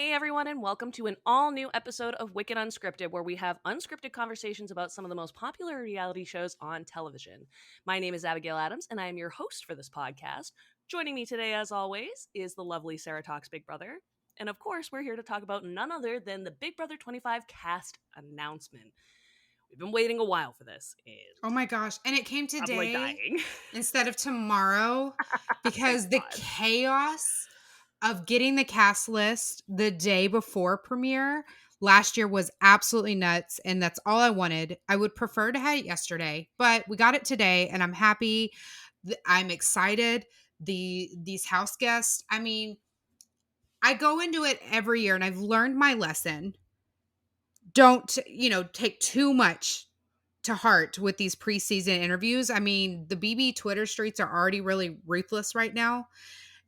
Hey everyone, and welcome to an all-new episode of Wicked Unscripted, where we have unscripted conversations about some of the most popular reality shows on television. My name is Abigail Adams, and I am your host for this podcast. Joining me today, as always, is the lovely Sarah Talks Big Brother. And of course, we're here to talk about none other than the Big Brother 25 cast announcement. We've been waiting a while for this, and Oh my gosh. And it came I'm like today dying. instead of tomorrow Thank because the God. chaos of getting the cast list the day before premiere last year was absolutely nuts. And that's all I wanted. I would prefer to have it yesterday, but we got it today and I'm happy. I'm excited. These house guests, I mean, I go into it every year and I've learned my lesson. Don't, take too much to heart with these preseason interviews. I mean, the BB Twitter streets are already really ruthless right now.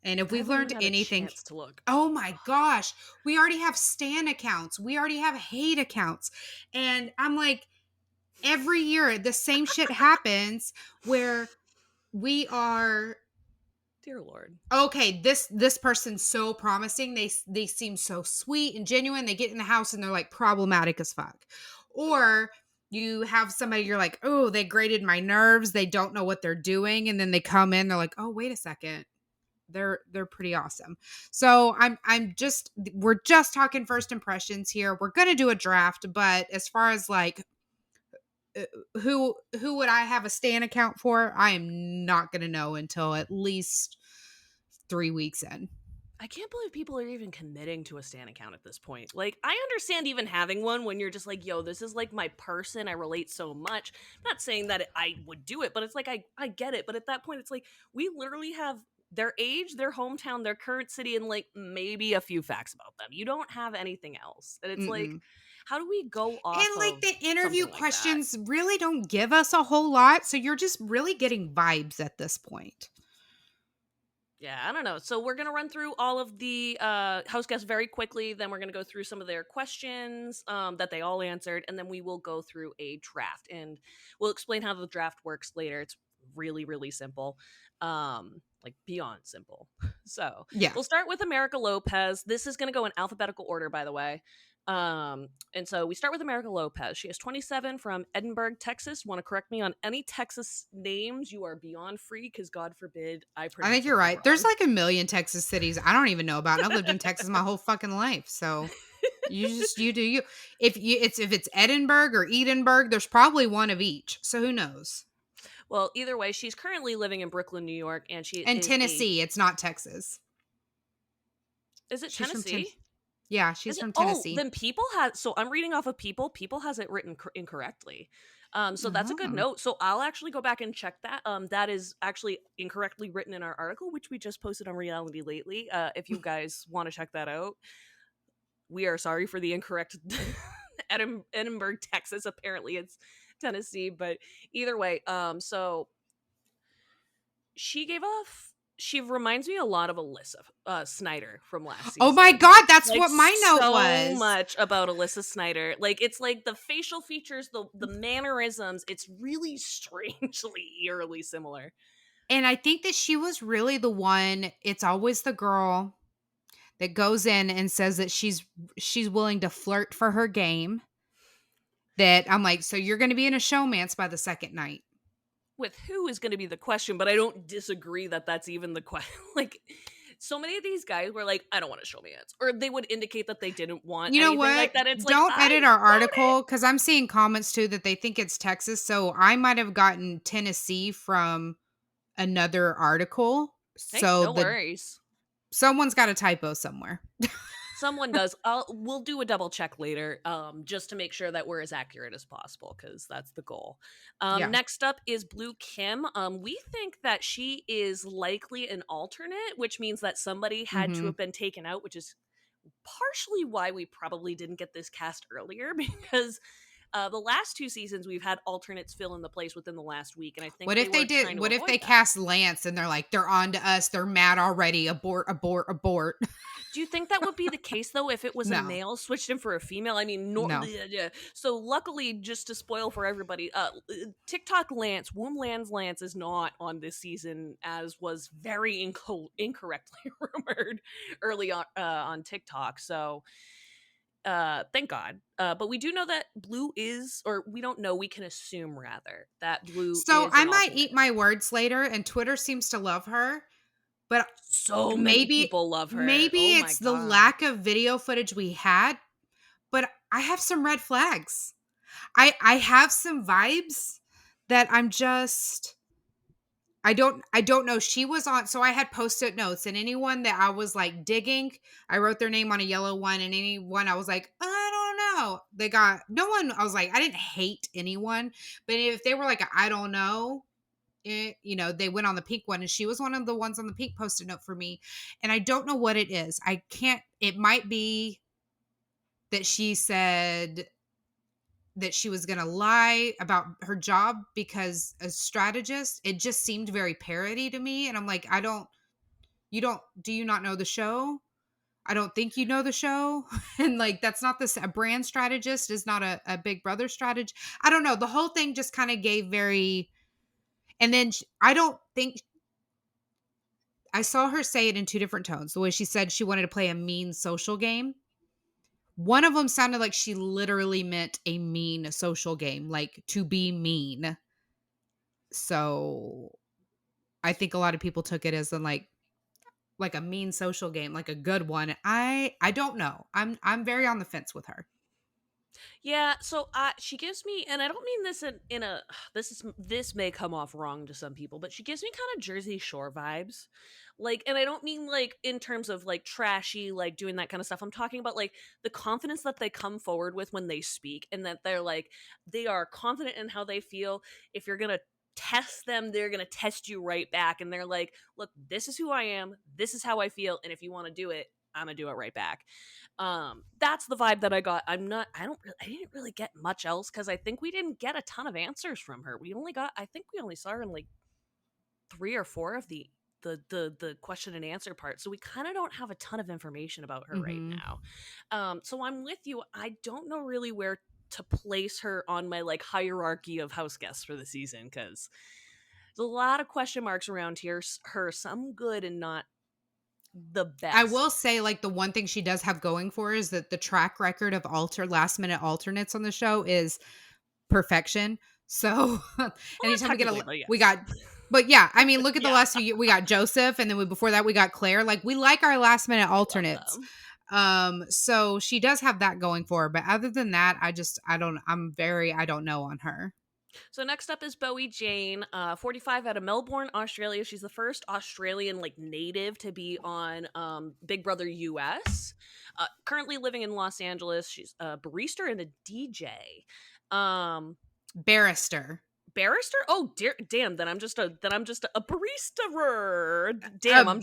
And if I we've haven't even learned had a anything, chance to look. oh my gosh, we already have stan accounts. We already have hate accounts. And I'm like, every year the same shit happens where we are Dear Lord. okay, this person's so promising. They seem so sweet and genuine. They get in the house and they're like problematic as fuck. Or you have somebody you're like, "Oh, they grated my nerves. They don't know what they're doing." And then they come in, they're like, "Oh, wait a second. They're pretty awesome." So, we're just talking first impressions here. We're going to do a draft, but as far as like uh, who would I have a stan account for? I am not going to know until at least 3 weeks in. I can't believe people are even committing to a Stan account at this point. Like, I understand even having one when you're just like, yo, this is like my person. I relate so much. I'm not saying that I would do it, but it's like, I get it. But at that point, it's like, we literally have their age, their hometown, their current city, and like maybe a few facts about them. You don't have anything else. And it's like, Mm-mm. how do we go off And like of the interview something like that? questions really don't give us a whole lot. So you're just really getting vibes at this point. Yeah, I don't know. So we're gonna run through all of the house guests very quickly. Then we're gonna go through some of their questions that they all answered, and then we will go through a draft, and we'll explain how the draft works later. It's really, really simple, like beyond simple. So Yeah. we'll start with America Lopez. This is gonna go in alphabetical order, by the way. And so we start with America Lopez. She is 27 from Edinburgh, Texas. Want to correct me on any Texas names? You are beyond free because God forbid I I think pronounce you're something right. There's wrong. like a million Texas cities I don't even know about. And I've lived in Texas my whole fucking life. So you do you. If it's Edinburgh or Edinburgh, there's probably one of each. So who knows? Well, either way, she's currently living in Brooklyn, New York, and she And is a. Tennessee, it's not Texas. Is it She's from Ten. Tennessee? Yeah, Is she's it? from Oh, Tennessee. then People has. So I'm reading off of People. People has it written incorrectly. So that's a good Oh. note. So I'll actually go back and check that. That is actually incorrectly written in our article, which we just posted on Reality Lately. If you guys want to check that out, we are sorry for the incorrect Edinburgh, Texas. Apparently, it's Tennessee, but either way, so she gave off. She reminds me a lot of Alyssa Snyder from last Oh season. my God, that's Like what my note so was. much about Alyssa Snyder. Like it's like the facial features, the mannerisms. It's really strangely eerily similar. And I think that she was really the one, it's always the girl that goes in and says that she's willing to flirt for her game. That I'm like, so you're going to be in a showmance by the second night. With who is going to be the question, but I don't disagree that that's even the question. Like so many of these guys were like, I don't want to show me it, or they would indicate that they didn't want You know anything what? like that. It's like Don't I edit our want it. article because I'm seeing comments too that they think it's Texas. So I might have gotten Tennessee from another article. Hey, So no the worries. someone's got a typo somewhere. Someone does. We'll do a double check later, just to make sure that we're as accurate as possible, because that's the goal. Yeah. Next up is Blue Kim. We think that she is likely an alternate, which means that somebody had to Hmm. have been taken out, which is partially why we probably didn't get this cast earlier, because the last two seasons we've had alternates fill in the place within the last week, and I think What they if they were trying did? to What if avoid they that. cast Lance and they're like, they're on to us. They're mad already. Abort, abort, abort. Do you think that would be the case though if it was a No, male switched in for a female? I mean, no. yeah. So luckily, just to spoil for everybody, TikTok Lance, Womb Lance is not on this season, as was very incorrectly rumored early on TikTok. So thank God. But we do know that Blue is, or we don't know, we can assume rather that Blue So is I an might alternate. eat my words later, and Twitter seems to love her, but So many maybe people love her. maybe Oh my it's the God. lack of video footage we had, but I have some red flags. I have some vibes that I don't know. She was on, so I had post-it notes, and anyone that I was like digging, I wrote their name on a yellow one, and anyone I was like, I don't know. They got no one. I was like, I didn't hate anyone, but if they were like, I don't know, they went on the pink one, and she was one of the ones on the pink post-it note for me, and I don't know what it is. I can't. It might be that she said that she was going to lie about her job because a strategist, it just seemed very parody to me, and I'm like, do you not know the show? I don't think you know the show. And like, that's not this, a brand strategist is not a big brother strategist. I don't know, the whole thing just kind of gave very. And then I don't think, I saw her say it in two different tones. The way she said she wanted to play a mean social game, one of them sounded like she literally meant a mean social game, like to be mean. So I think a lot of people took it as in like a mean social game, like a good one. I don't know. I'm very on the fence with her. Yeah, so she gives me, and I don't mean this in a this may come off wrong to some people, but she gives me kind of Jersey Shore vibes, like, and I don't mean like in terms of like trashy, like doing that kind of stuff. I'm talking about like the confidence that they come forward with when they speak, and that they're like they are confident in how they feel. If you're gonna test them, they're gonna test you right back, and they're like, look, this is who I am, this is how I feel, and if you want to do it, I'm gonna do it right back. That's the vibe that I got. I didn't really get much else because I think we didn't get a ton of answers from her. I think we only saw her in like 3 or 4 of the question and answer part, so we kind of don't have a ton of information about her right Mhm. now. So I'm with you. I don't know really where to place her on my like hierarchy of house guests for the season, because there's a lot of question marks around here. Her, some good and not the I best. will say, like, the one thing she does have going for her is that the track record of last minute alternates on the show is perfection. So Well, not anytime we get technically, but we yes. got, but yeah, I mean, look at the Yeah, last few years. We got Joseph, and then before that we got Claire. Like, we like our last minute love alternates. them. So she does have that going for her. But other than that, I don't know on her. So next up is Bowie Jane, 45, out of Melbourne, Australia. She's the first Australian like native to be on Big Brother US. Currently living in Los Angeles. She's a barista and a DJ. Um, Barrister. Barrister? Oh dear, damn! Then I'm just a barista. A Damn,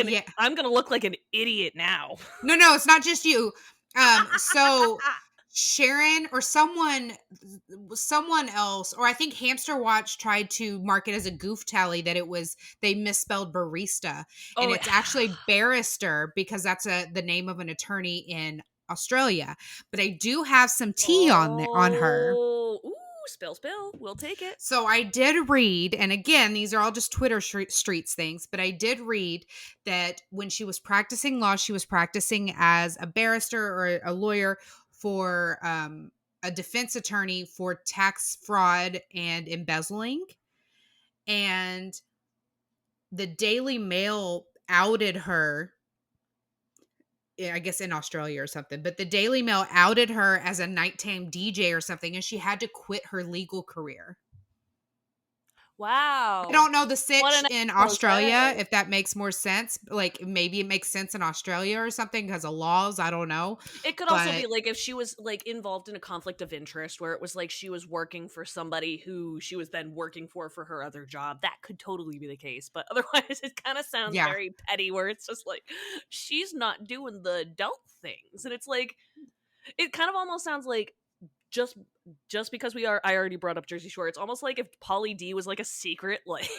yeah. I'm gonna look like an idiot now. No, it's not just you. So Sharon or someone else, or I think Hamster Watch tried to market as a goof tally that they misspelled barista, and Oh, it's actually barrister because that's the name of an attorney in Australia. But I do have some tea on her. oh, ooh, spill. We'll take it. So I did read, and again, these are all just Twitter streets things, but I did read that when she was practicing law, she was practicing as a barrister or a lawyer for a defense attorney for tax fraud and embezzling. And the Daily Mail outed her, I guess in Australia or something, but the Daily Mail outed her as a nighttime DJ or something, and she had to quit her legal career. I Wow. don't know the What sitch an in Australia, expose. if that makes more sense. Like, maybe it makes sense in Australia or something because of laws. I don't know. It could also be But like if she was like involved in a conflict of interest where it was like she was working for somebody who she was then working for her other job. That could totally be the case. But otherwise, it kind of sounds yeah, very petty where it's just like she's not doing the adult things. And it's like, it kind of almost sounds like just just because I already brought up Jersey Shore, it's almost like if Pauly D was like a secret like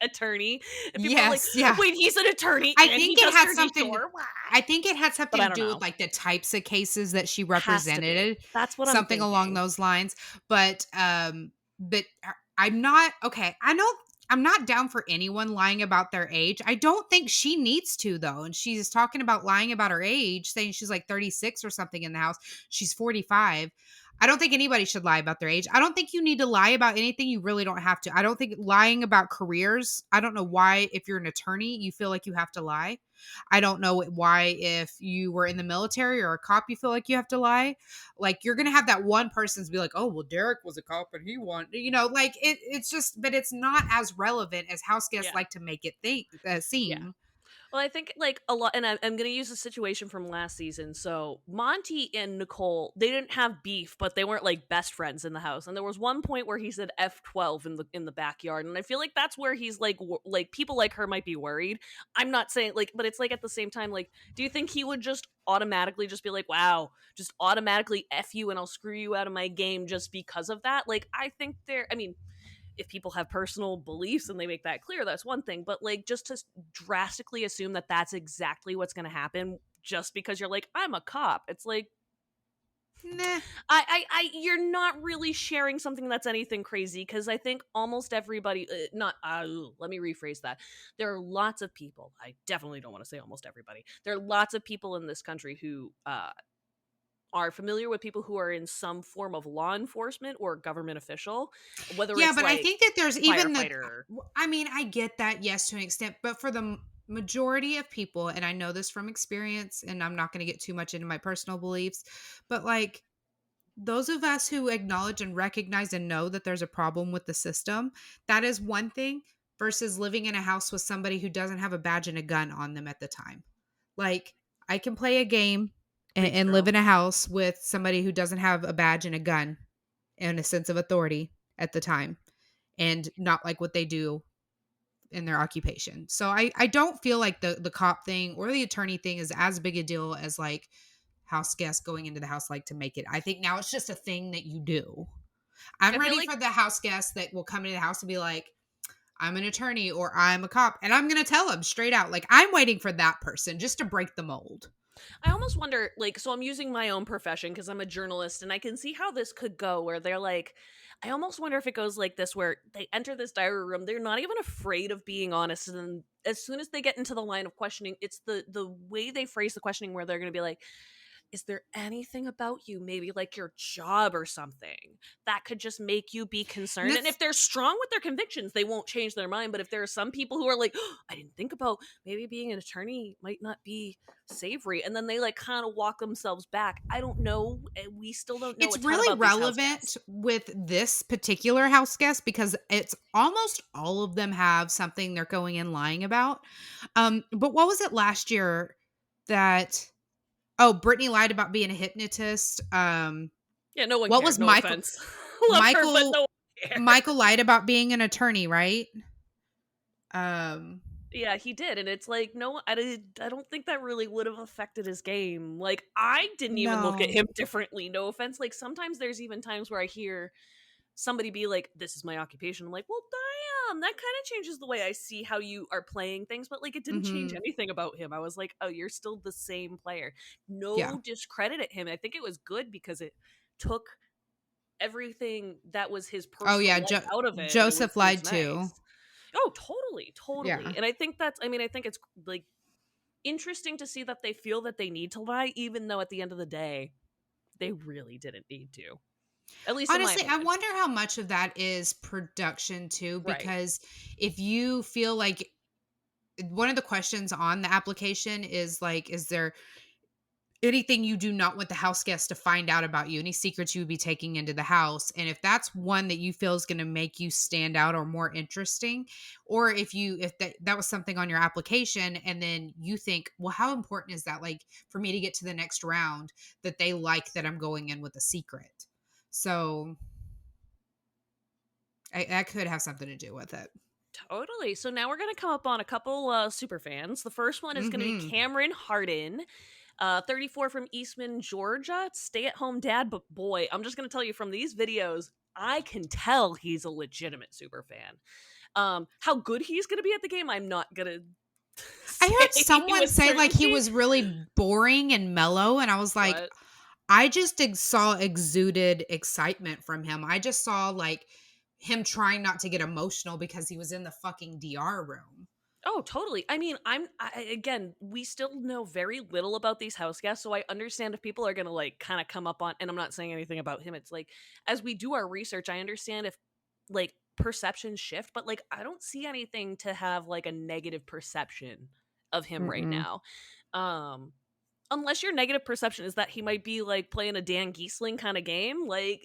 attorney, and people are like, Yes, yeah. wait, he's an attorney I and he think it does had Jersey something Shore. What? I think it had But something I to don't do with, know. like, the types of cases that she Has to be. represented, That's what I'm something along thinking. those lines, but I'm not okay, I'm not down for anyone lying about their age. I don't think she needs to, though, and she's talking about lying about her age, saying she's, like, 36 or something in the house. She's 45. I don't think anybody should lie about their age. I don't think you need to lie about anything, you really don't have to. I don't think lying about careers, I don't know why if you're an attorney, you feel like you have to lie. I don't know why if you were in the military or a cop, you feel like you have to lie. Like, you're gonna have that one person's be like, "Oh, well, Derek was a cop and he won." Like, it's just, but it's not as relevant as house guests Yeah. like to make it Yeah. seem. Well, I think like a lot, and I'm going to use a situation from last season. So Monty and Nicole, they didn't have beef, but they weren't like best friends in the house. And there was one point where he said F12 in the backyard, and I feel like that's where he's like like people like her might be worried. I'm not saying like, but it's like at the same time, like, do you think he would just automatically just be like, wow, just automatically F you and I'll screw you out of my game just because of that? Like, I think there. I mean, if people have personal beliefs and they make that clear, that's one thing. But like, just to drastically assume that that's exactly what's going to happen just because you're like, I'm a cop. It's like, Nah. you're not really sharing something that's anything crazy because I think almost everybody, not, let me rephrase that. There are lots of people. I definitely don't want to say almost everybody. There are lots of people in this country who are familiar with people who are in some form of law enforcement or government official, whether Yeah, it's but I like think that there's even firefighter. I mean, I get that, yes, to an extent, but for the majority of people, and I know this from experience, and I'm not going to get too much into my personal beliefs, but like those of us who acknowledge and recognize and know that there's a problem with the system, that is one thing versus living in a house with somebody who doesn't have a badge and a gun on them at the time. Like, I can play a game Preach, and live girl. in a house with somebody who doesn't have a badge and a gun and a sense of authority at the time and not like what they do in their occupation. So I don't feel like the cop thing or the attorney thing is as big a deal as like house guests going into the house like to make it. I think now it's just a thing that you do. I'm I feel ready like for the house guests that will come into the house and be like, I'm an attorney or I'm a cop. And I'm going to tell them straight out, like, I'm waiting for that person just to break the mold. I almost wonder, like, so I'm using my own profession because I'm a journalist, and I can see how this could go. Where they're like, I almost wonder if it goes like this, where they enter this diary room, they're not even afraid of being honest, and then as soon as they get into the line of questioning, it's the way they phrase the questioning where they're going to be like, is there anything about you, maybe like your job or something, that could just make you be And concerned? And if that's they're strong with their convictions, they won't change their mind. But if there are some people who are like, oh, I didn't think about maybe being an attorney might not be savory, and then they like kind of walk themselves back. I don't know. We still don't know it's a ton really about these house relevant guests. with this particular house guest because it's almost all of them have something they're going in lying about. But what was it last year that oh, Brittany lied about being a hypnotist. Yeah, no one What cared. was No offense. Love her, but no Michael one cared. Michael lied about being an attorney, right? Um, Yeah, he did, and it's like, no, I don't think that really would have affected his game. Like, I didn't even look at no. him differently. No offense. Like, sometimes there's even times where I hear somebody be like, "This is my occupation." I'm like, "Well, damn, that kind of changes the way I see how you are playing things." But like, it didn't change Mhm. anything about him. I was like, "Oh, you're still the same player." Yeah. No discredit at him. I think it was good because it took everything that was his Oh personal yeah, life out of it, and Joseph it was lied too. nice. Oh, totally, totally. Yeah. And I think that's, I mean, I think it's like interesting to see that they feel that they need to lie, even though at the end of the day, they really didn't need to. At least in my Honestly, I opinion. wonder how much of that is production too Right. because if you feel like one of the questions on the application is like is there anything you do not want the house guests to find out about you, any secrets you would be taking into the house. And if that's one that you feel is going to make you stand out or more interesting, or if that was something on your application and then you think, well, how important is that? Like for me to get to the next round, that they like that I'm going in with a secret. So that could have something to do with it. Totally. So now we're going to come up on a couple super fans. The first one is going to be Hmm. Cameron Hardin. 34 from Eastman, Georgia. Stay-at-home dad, but boy, I'm just gonna tell you from these videos, I can tell he's a legitimate super fan. How good he's gonna be at the game, I'm not gonna I say heard someone with say like he certainty. was really boring and mellow, and I was like, What? I just saw exuded excitement from him. I just saw like him trying not to get emotional because he was in the fucking DR room. Oh, totally. I mean, again, we still know very little about these house guests, so I understand if people are gonna like kind of come up on. And I'm not saying anything about him. It's like as we do our research, I understand if like perceptions shift, but like I don't see anything to have like a negative perception of him right Mm-mm. now. Um, Unless your negative perception is that he might be like playing a Dan Giesling kind of game, like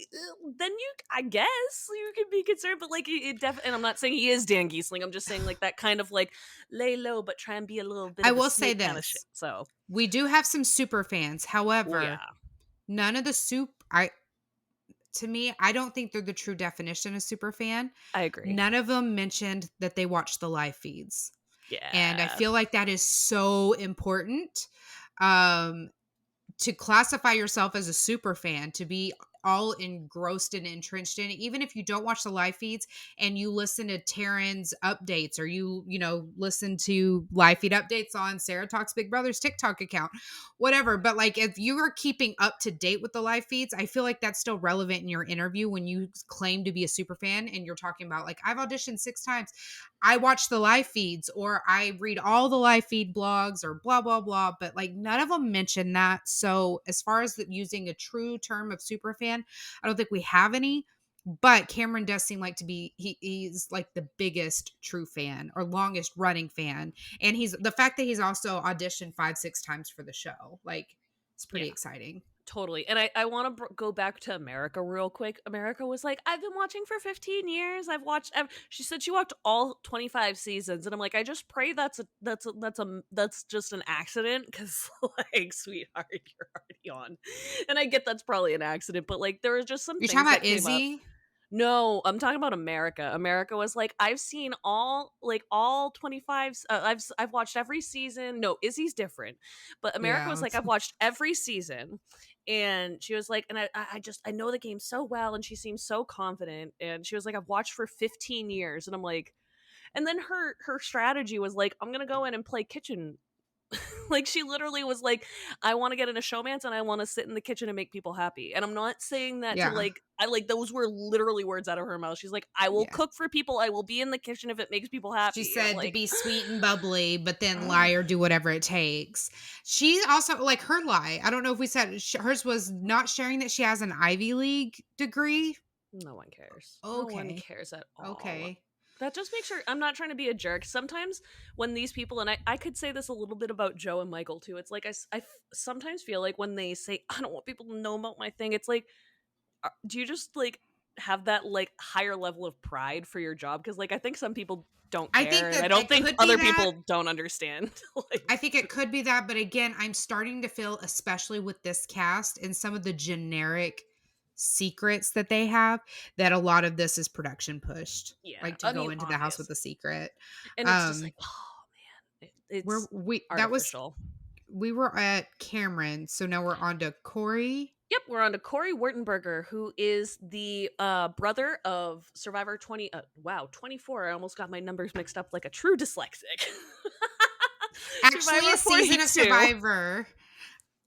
then I guess you could be concerned. But like it definitely, and I'm not saying he is Dan Giesling. I'm just saying like that kind of like lay low, but try and be a little bit I of a will say snake kind of shit. this. So, We do have some super fans. oh However, yeah, none of the I to me, I don't think they're the true definition of super fan. I agree. None of them mentioned that they watch the live feeds. And I Yeah, feel like that is so important. Um, to classify yourself as a super fan, to be all engrossed and entrenched in it, even if you don't watch the live feeds and you listen to Taryn's updates, or listen to live feed updates on Sarah Talks Big Brother's TikTok account, whatever. But like, if you are keeping up to date with the live feeds, I feel like that's still relevant in your interview when you claim to be a super fan and you're talking about like, I've auditioned 6 times. I watch the live feeds, or I read all the live feed blogs, or blah blah blah, but like none of them mention that. So as far as using a true term of super fan, I don't think we have any. But Cameron does seem like to be he's like the biggest true fan, or longest running fan, and he's the fact that he's also auditioned 5-6 times for the show, like, it's yeah. pretty exciting. Totally. And I want to go back to America real quick. America was like, I've been watching for 15 years. She said she watched all 25 seasons. And I'm like, I just pray that's just an accident. Cause like, sweetheart, you're already on. And I get that's probably an accident, but like, there were just some You're things talking about that came up. Izzy? No, I'm talking about America. America was like, I've seen all 25. I've watched every season. No, Izzy's different, but America was Yeah. like, I've watched every season, and she was like, and I know the game so well, and she seems so confident, and she was like, I've watched for 15 years, and I'm like, and then her strategy was like, I'm gonna go in and play kitchen. Like she literally was like, I want to get into showmance and I want to sit in the kitchen and make people happy. And I'm not saying that to Yeah. like, I like those were literally words out of her mouth. She's like, I will Yeah. cook for people. I will be in the kitchen if it makes people She happy. And I'm said to like, be sweet and bubbly, but then lie or do whatever it takes. She also, like, her lie. I don't know if we said hers was not sharing that she has an Ivy League degree. no one cares. No one Okay. cares at all. Okay. That just makes sure I'm not trying to be a jerk. Sometimes when these people, and I could say this a little bit about Joe and Michael too, it's like sometimes feel like when they say, I don't want people to know about my thing, it's like, do you just like have that like higher level of pride for your job? Because like I think some people don't I care, think and I that don't it think could be other that. people don't understand. I Like, think it could be that, but again, I'm starting to feel, especially with this cast and some of the generic secrets that they have, that a lot of this is production pushed, yeah, like to I go mean, into the house with obvious, a secret. and it's just Um, like, oh man, where it's we that was artificial. we were at Cameron, so now we're on to Corey. Yep, we're on to Corey Wurtenberger, who is the brother of Survivor 20. Wow, 24. I almost got my numbers mixed up like a true dyslexic. Actually, Survivor a season of 42. Survivor.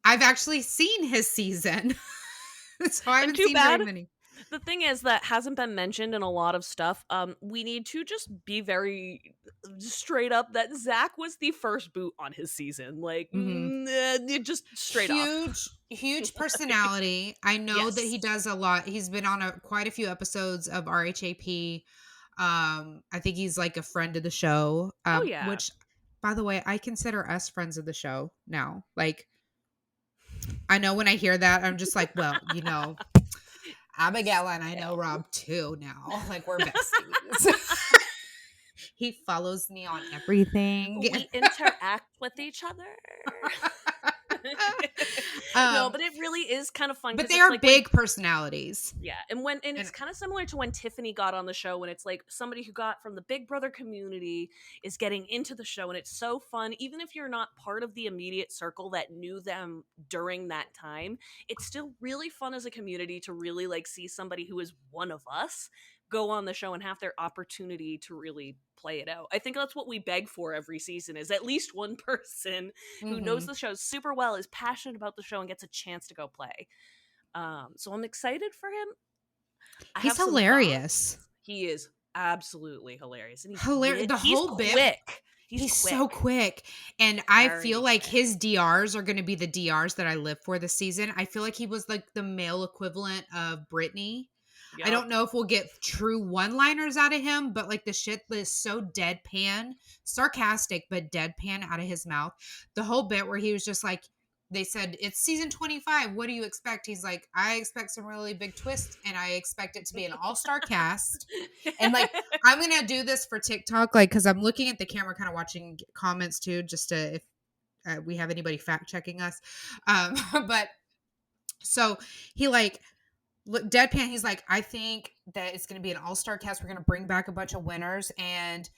I've actually seen his season, so I And haven't too seen very bad. many. The thing is that hasn't been mentioned in a lot of stuff. We need to just be very straight up that Zach was the first boot on his season. Like, Hmm. just straight off. Huge personality. I know that Yes. he does a lot. He's been on quite a few episodes of RHAP. I think he's like a friend of the show. Oh yeah. Which, by the way, I consider us friends of the show now. Like, I know when I hear that, I'm just like, well, Abigail and I know Well, Rob too now. Like, we're besties. He follows me on everything. we interact with each other. No, um, but it really is kind of fun But because they it's are like when big personalities. yeah, and And it's kind of similar to when Tiffany got on the show when it's like somebody who got from the Big Brother community is getting into the show and it's so fun even if you're not part of the immediate circle that knew them during that time. It's still really fun as a community to really like see somebody who is one of us go on the show and have their opportunity to really play it out. I think that's what we beg for every season is at least one person who knows mhm. the show super well, is passionate about the show and gets a chance to go play. So I'm excited for him. I He's have some thoughts. hilarious. He is absolutely hilarious, and The he's whole bit, quick. He's he's so quick, quick. And I feel very like quick. his DRs are going to be the DRs that I live for this season. I feel like he was like the male equivalent of Brittany. I Yup. don't know if we'll get true one-liners out of him, but like the shit that is so deadpan, sarcastic, but deadpan out of his mouth. The whole bit where he was just like, they said, it's season 25. What do you expect? He's like, I expect some really big twists and I expect it to be an all-star cast. And like, I'm going to do this for TikTok, like, because I'm looking at the camera, kind of watching comments too, just to, if we have anybody fact checking us. But so he like, look deadpan, he's like, I think that it's going to be an all-star cast. We're going to bring back a bunch of winners, and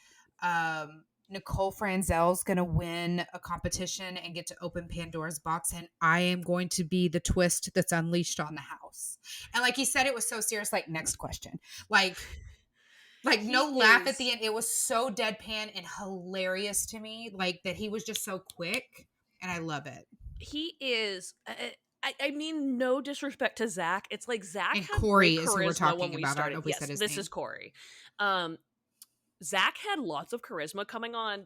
Nicole Franzel's going to win a competition and get to open Pandora's box, and I am going to be the twist that's unleashed on the house. And like he said, it was so serious. Like, next question. Like he no laugh at the is. end. It was so deadpan and hilarious to me, like that he was just so quick, and I love it. He is. I mean, no disrespect to Zach. It's like Zach And had great Corey is who we're charisma when talking we about. I don't know started. if we said Yes, his this is name. Corey. Um, Zach had lots of charisma coming on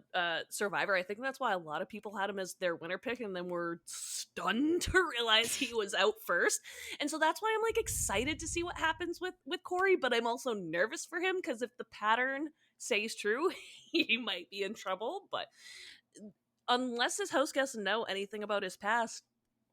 Survivor. I think that's why a lot of people had him as their winner pick and then were stunned to realize he was out first. And so that's why I'm like excited to see what happens with Corey, but I'm also nervous for him because if the pattern stays true, he might be in trouble. But unless his host doesn't know anything about his past,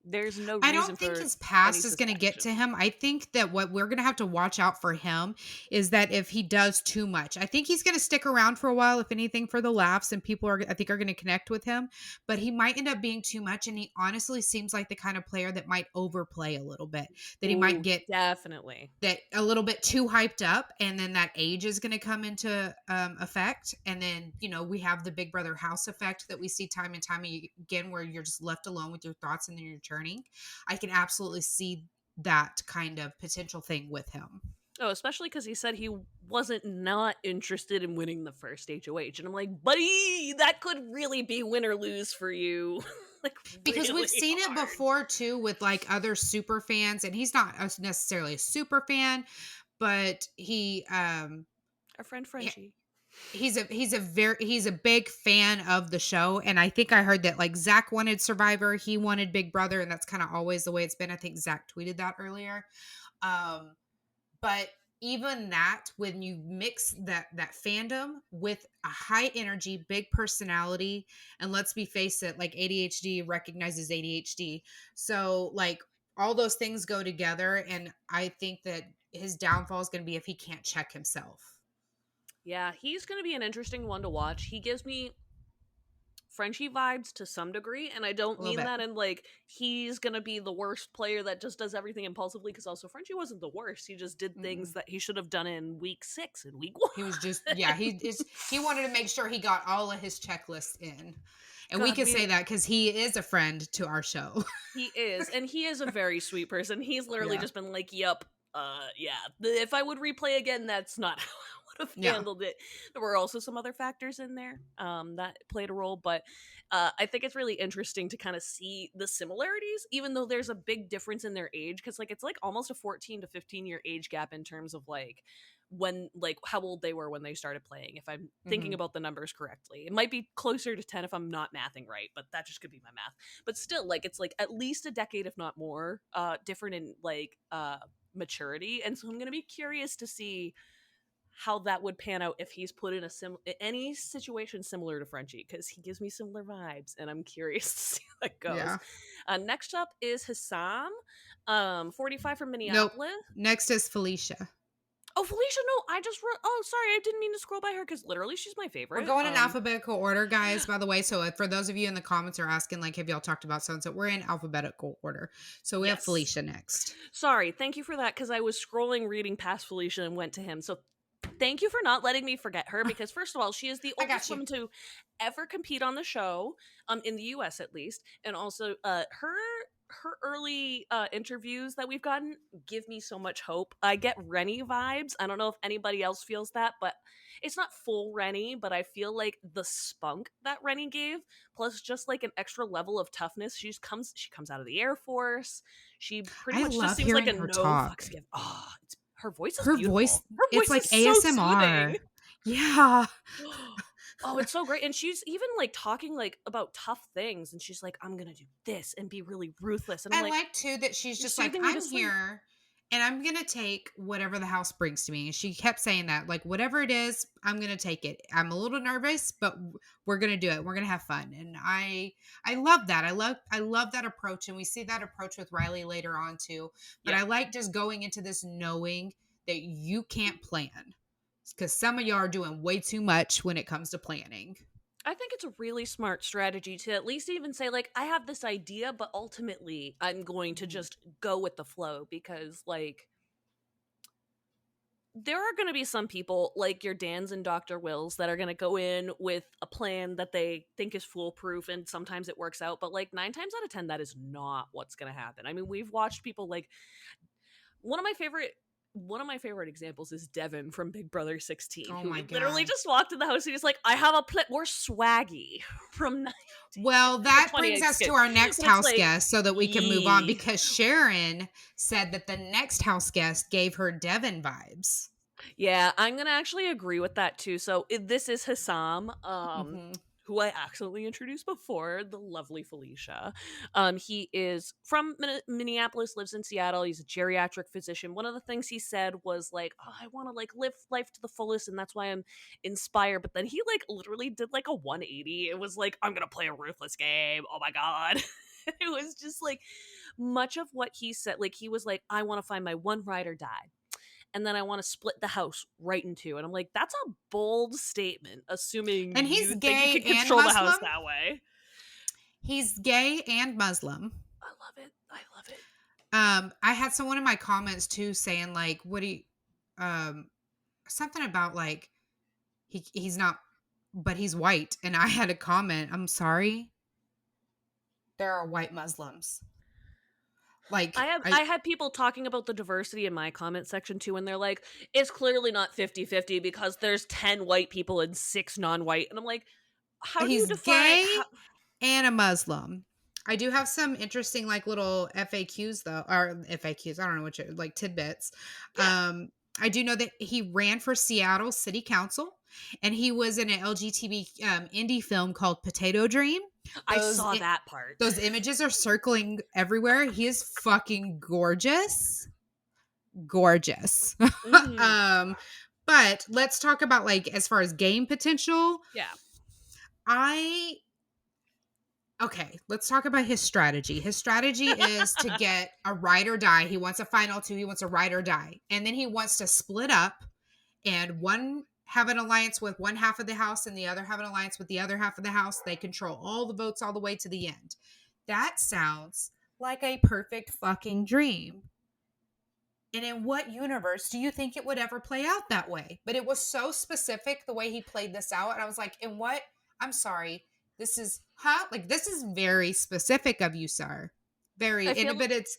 there's no I reason don't think for his any past is going to get suspicion. to him. I think that what we're going to have to watch out for him is that if he does too much, I think he's going to stick around for a while, if anything, for the laughs, and people are, I think, are going to connect with him. But he might end up being too much, and he honestly seems like the kind of player that might overplay a little bit. That he might Ooh, get definitely. that a little bit too hyped up, and then that age is going to come into effect, and then we have the Big Brother house effect that we see time and time again, where you're just left alone with your thoughts and then you're turning. I can absolutely see that kind of potential thing with him, Oh, especially because he said he wasn't not interested in winning the first HOH. And I'm like, buddy, that could really be win or lose for you. Like, because we've really seen it hard. before too with like other super fans, and he's not necessarily a super fan, but Our friend Frenchie. he's a big fan of the show, and I think I heard that like Zach wanted Survivor, he wanted Big Brother, and that's kind of always the way it's been. I think Zach tweeted that earlier. um but even that, when you mix that fandom with a high energy, big personality, and let's be face it, like ADHD recognizes ADHD, so like all those things go together, and I think that his downfall is going to be if he can't check himself Yeah, he's going to be an interesting one to watch. He gives me Frenchie vibes to some degree, and I don't a little mean bit. that in like he's gonna be the worst player that just does everything impulsively. Because also Frenchie wasn't the worst; he just did things Mm-mm. that he should have done in week 6 and week He was just, one. yeah, he wanted to make sure he got all of his checklists in. And we God, can say that because he is a friend to our show. he is, and he is a very sweet person. He's literally Yeah. just been like, "Yup, yeah. If I would replay again, that's not how I would have Yeah. handled it." There were also some other factors in there, that played a role, but I think it's really interesting to kind of see the similarities, even though there's a big difference in their age, because like it's like almost a 14 to 15-year age gap in terms of like when like how old they were when they started playing, if I'm thinking Hmm. about the numbers correctly. It might be closer to 10 if I'm not mathing right, but that just could be my math. But still, like it's like at least a decade if not more different in like maturity. And so I'm going to be curious to see how that would pan out if he's put in any situation similar to Frenchie, because he gives me similar vibes and I'm curious to see how that goes. Yeah. Next up is Hassam, 45 from Nope. Minneapolis. Next is Felicia. Oh, Felicia, no, I just wrote. Oh, sorry, I didn't mean to scroll by her because literally she's my We're favorite. going in alphabetical order, guys, by the way. So for those of you in the comments are asking, like, have y'all talked about sunset? We're in alphabetical order. So we have Yes. Felicia next. Sorry, thank you for that because I was scrolling, reading past Felicia, and went to him. So thank you for not letting me forget her because first of all, she is the I oldest got you. woman to ever compete on the show, in the US at least, and also her early interviews that we've gotten give me so much hope. I get Rennie vibes. I don't know if anybody else feels that, but it's not full Rennie, but I feel like the spunk that Rennie gave, plus just like an extra level of toughness. She comes out of the Air Force. She pretty I much just love seems like hearing a her no fucks talk. give. Oh, her voice is Her voice, beautiful. Her it's voice like is so ASMR. soothing. Yeah. Oh, it's so great. And she's even like talking like about tough things and she's like, I'm gonna do this and be really ruthless. And I'm I like, like too that she's you're just like, soothing me to I'm sleep. here and I'm going to take whatever the house brings to me. And she kept saying that, like, whatever it is, I'm going to take it. I'm a little nervous, but we're going to do it. We're going to have fun. And I love that. I love that approach. And we see that approach with Riley later on too. But Yep. I like just going into this knowing that you can't plan because some of y'all are doing way too much when it comes to planning. I think it's a really smart strategy to at least even say, like, I have this idea, but ultimately I'm going to Mhm. just go with the flow because, like, there are going to be some people like your Dans and Dr. Wills that are going to go in with a plan that they think is foolproof and sometimes it works out, but like 9 times out of 10 that is not what's going to happen. I mean, we've watched people like one of my favorite examples is Devin from Big Brother 16, Oh who my literally God. just walked in the house and he's like, I have a plan. We're swaggy from 19 Well, or that brings 28 us to skits. our next But it's house like, guest so that we can move on yee. because Sharon said that the next house guest gave her Devin vibes. Yeah, I'm going to actually agree with that too. So this is Hassam. Hmm. Who I accidentally introduced before, the lovely Felicia. He is from Minneapolis, lives in Seattle. He's a geriatric physician. One of the things he said was like, "Oh, I want to like live life to the fullest, and that's why I'm inspired." But then he like literally did like a 180. It was like, "I'm gonna play a ruthless game." Oh my god. It was just like much of what he said. Like he was like, "I want to find my one ride or die." And then I want to split the house right in two. And I'm like, that's a bold statement, assuming And he's you think you gay can and control the house Muslim. that way. He's gay and Muslim. I love it. I love it. I had someone in my comments too saying like, what do you, um, something about like, he's not, but he's white. And I had a comment, I'm sorry. There are white Muslims. Like, I had people talking about the diversity in my comment section too, and they're like, it's clearly not 50-50 because there's 10 white people and 6 non-white. And I'm like, how do you he's define gay how and a Muslim. I do have some interesting like little FAQs though, or FAQs. I don't know what like tidbits. yeah. I do know that he ran for Seattle City Council, and he was in an LGBT indie film called Potato Dream. I Those saw that part. those images are circling everywhere. He is fucking gorgeous, gorgeous. Mhm. um, but let's talk about like as far as game potential. Yeah. I Okay, let's talk about his strategy. His strategy is to get a ride or die. He wants a final two. He wants a ride or die. And then he wants to split up and one have an alliance with one half of the house and the other have an alliance with the other half of the house. They control all the votes all the way to the end. That sounds like a perfect fucking dream. And in what universe do you think it would ever play out that way? But it was so specific the way he played this out. And I was like, in what? I'm sorry. This is, huh? Like, this is very specific of you, sir. I Very, feel but it's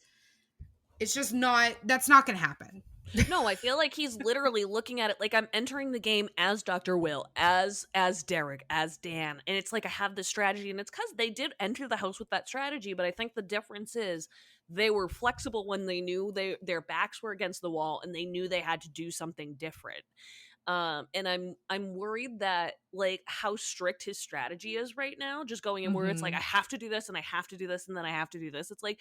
just not, that's not going to happen. No, I feel like he's literally looking at it like I'm entering the game as Dr. Will, as Derek, as Dan. And it's like I have this strategy and it's cuz they did enter the house with that strategy, but I think the difference is they were flexible when they knew their backs were against the wall and they knew they had to do something different. And I'm worried that like how strict his strategy is right now, just going in where it's like Hmm. I have to do this and I have to do this and then I have to do this. It's like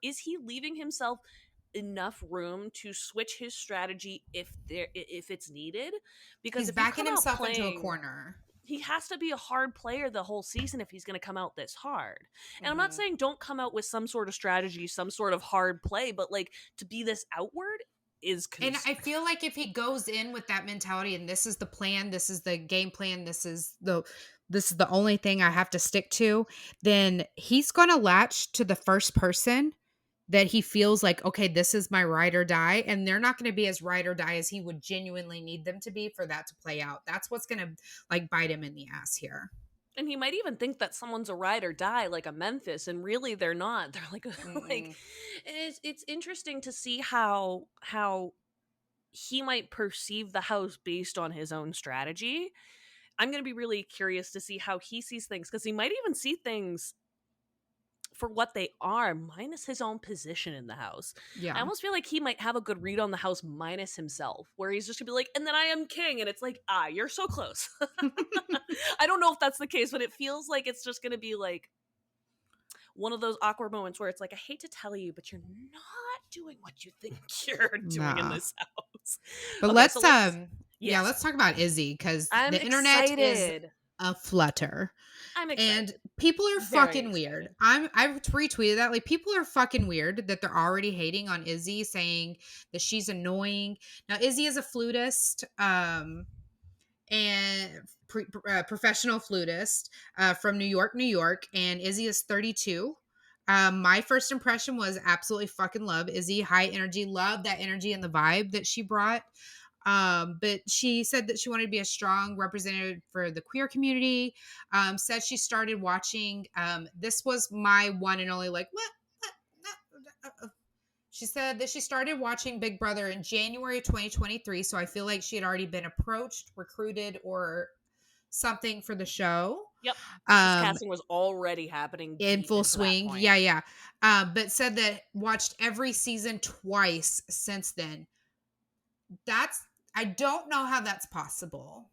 is he leaving himself enough room to switch his strategy if it's needed? Because He's if you backing come out himself into a playing, corner. he has to be a hard player the whole season if he's going to come out this hard. And I'm not Hmm. saying don't come out with some sort of strategy, some sort of hard play, but like to be this outward, is And concerned. I feel like if he goes in with that mentality and this is the plan, this is the game plan, this is the only thing I have to stick to, then he's going to latch to the first person that he feels like, okay, this is my ride or die. And they're not going to be as ride or die as he would genuinely need them to be for that to play out. That's what's going to like bite him in the ass here. And he might even think that someone's a ride or die, like a Memphis, and really they're not. They're like, like, Mm-mm. it's interesting to see how he might perceive the house based on his own strategy. I'm gonna be really curious to see how he sees things because he might even see things for what they are, minus his own position in the house. I Yeah. almost feel like he might have a good read on the house minus himself, where he's just gonna be like, and then I am king, and it's like, ah, you're so close. I don't know if that's the case, but it feels like it's just gonna be like one of those awkward moments where it's like, I hate to tell you, but you're not doing what you think you're doing in Nah. this house. But Okay, so let's yeah, yes. let's talk about Izzy because I'm the internet is excited. a flutter. I'm And excited. people are Very fucking weird. excited. I retweeted that. Like people are fucking weird that they're already hating on Izzy, saying that she's annoying. Now Izzy is a flutist, and professional flutist from New York, New York, and Izzy is 32. My first impression was absolutely fucking love Izzy, high energy, love that energy and the vibe that she brought. But she said that she wanted to be a strong representative for the queer community. Said she started watching. This was my one and only like what? She said that she started watching Big Brother in January 2023. So I feel like she had already been approached, recruited, or something for the show. Yep. This Um, casting was already happening in deep full into that swing. point. Yeah, yeah. But said that watched every season twice since then. That's I don't know how that's possible.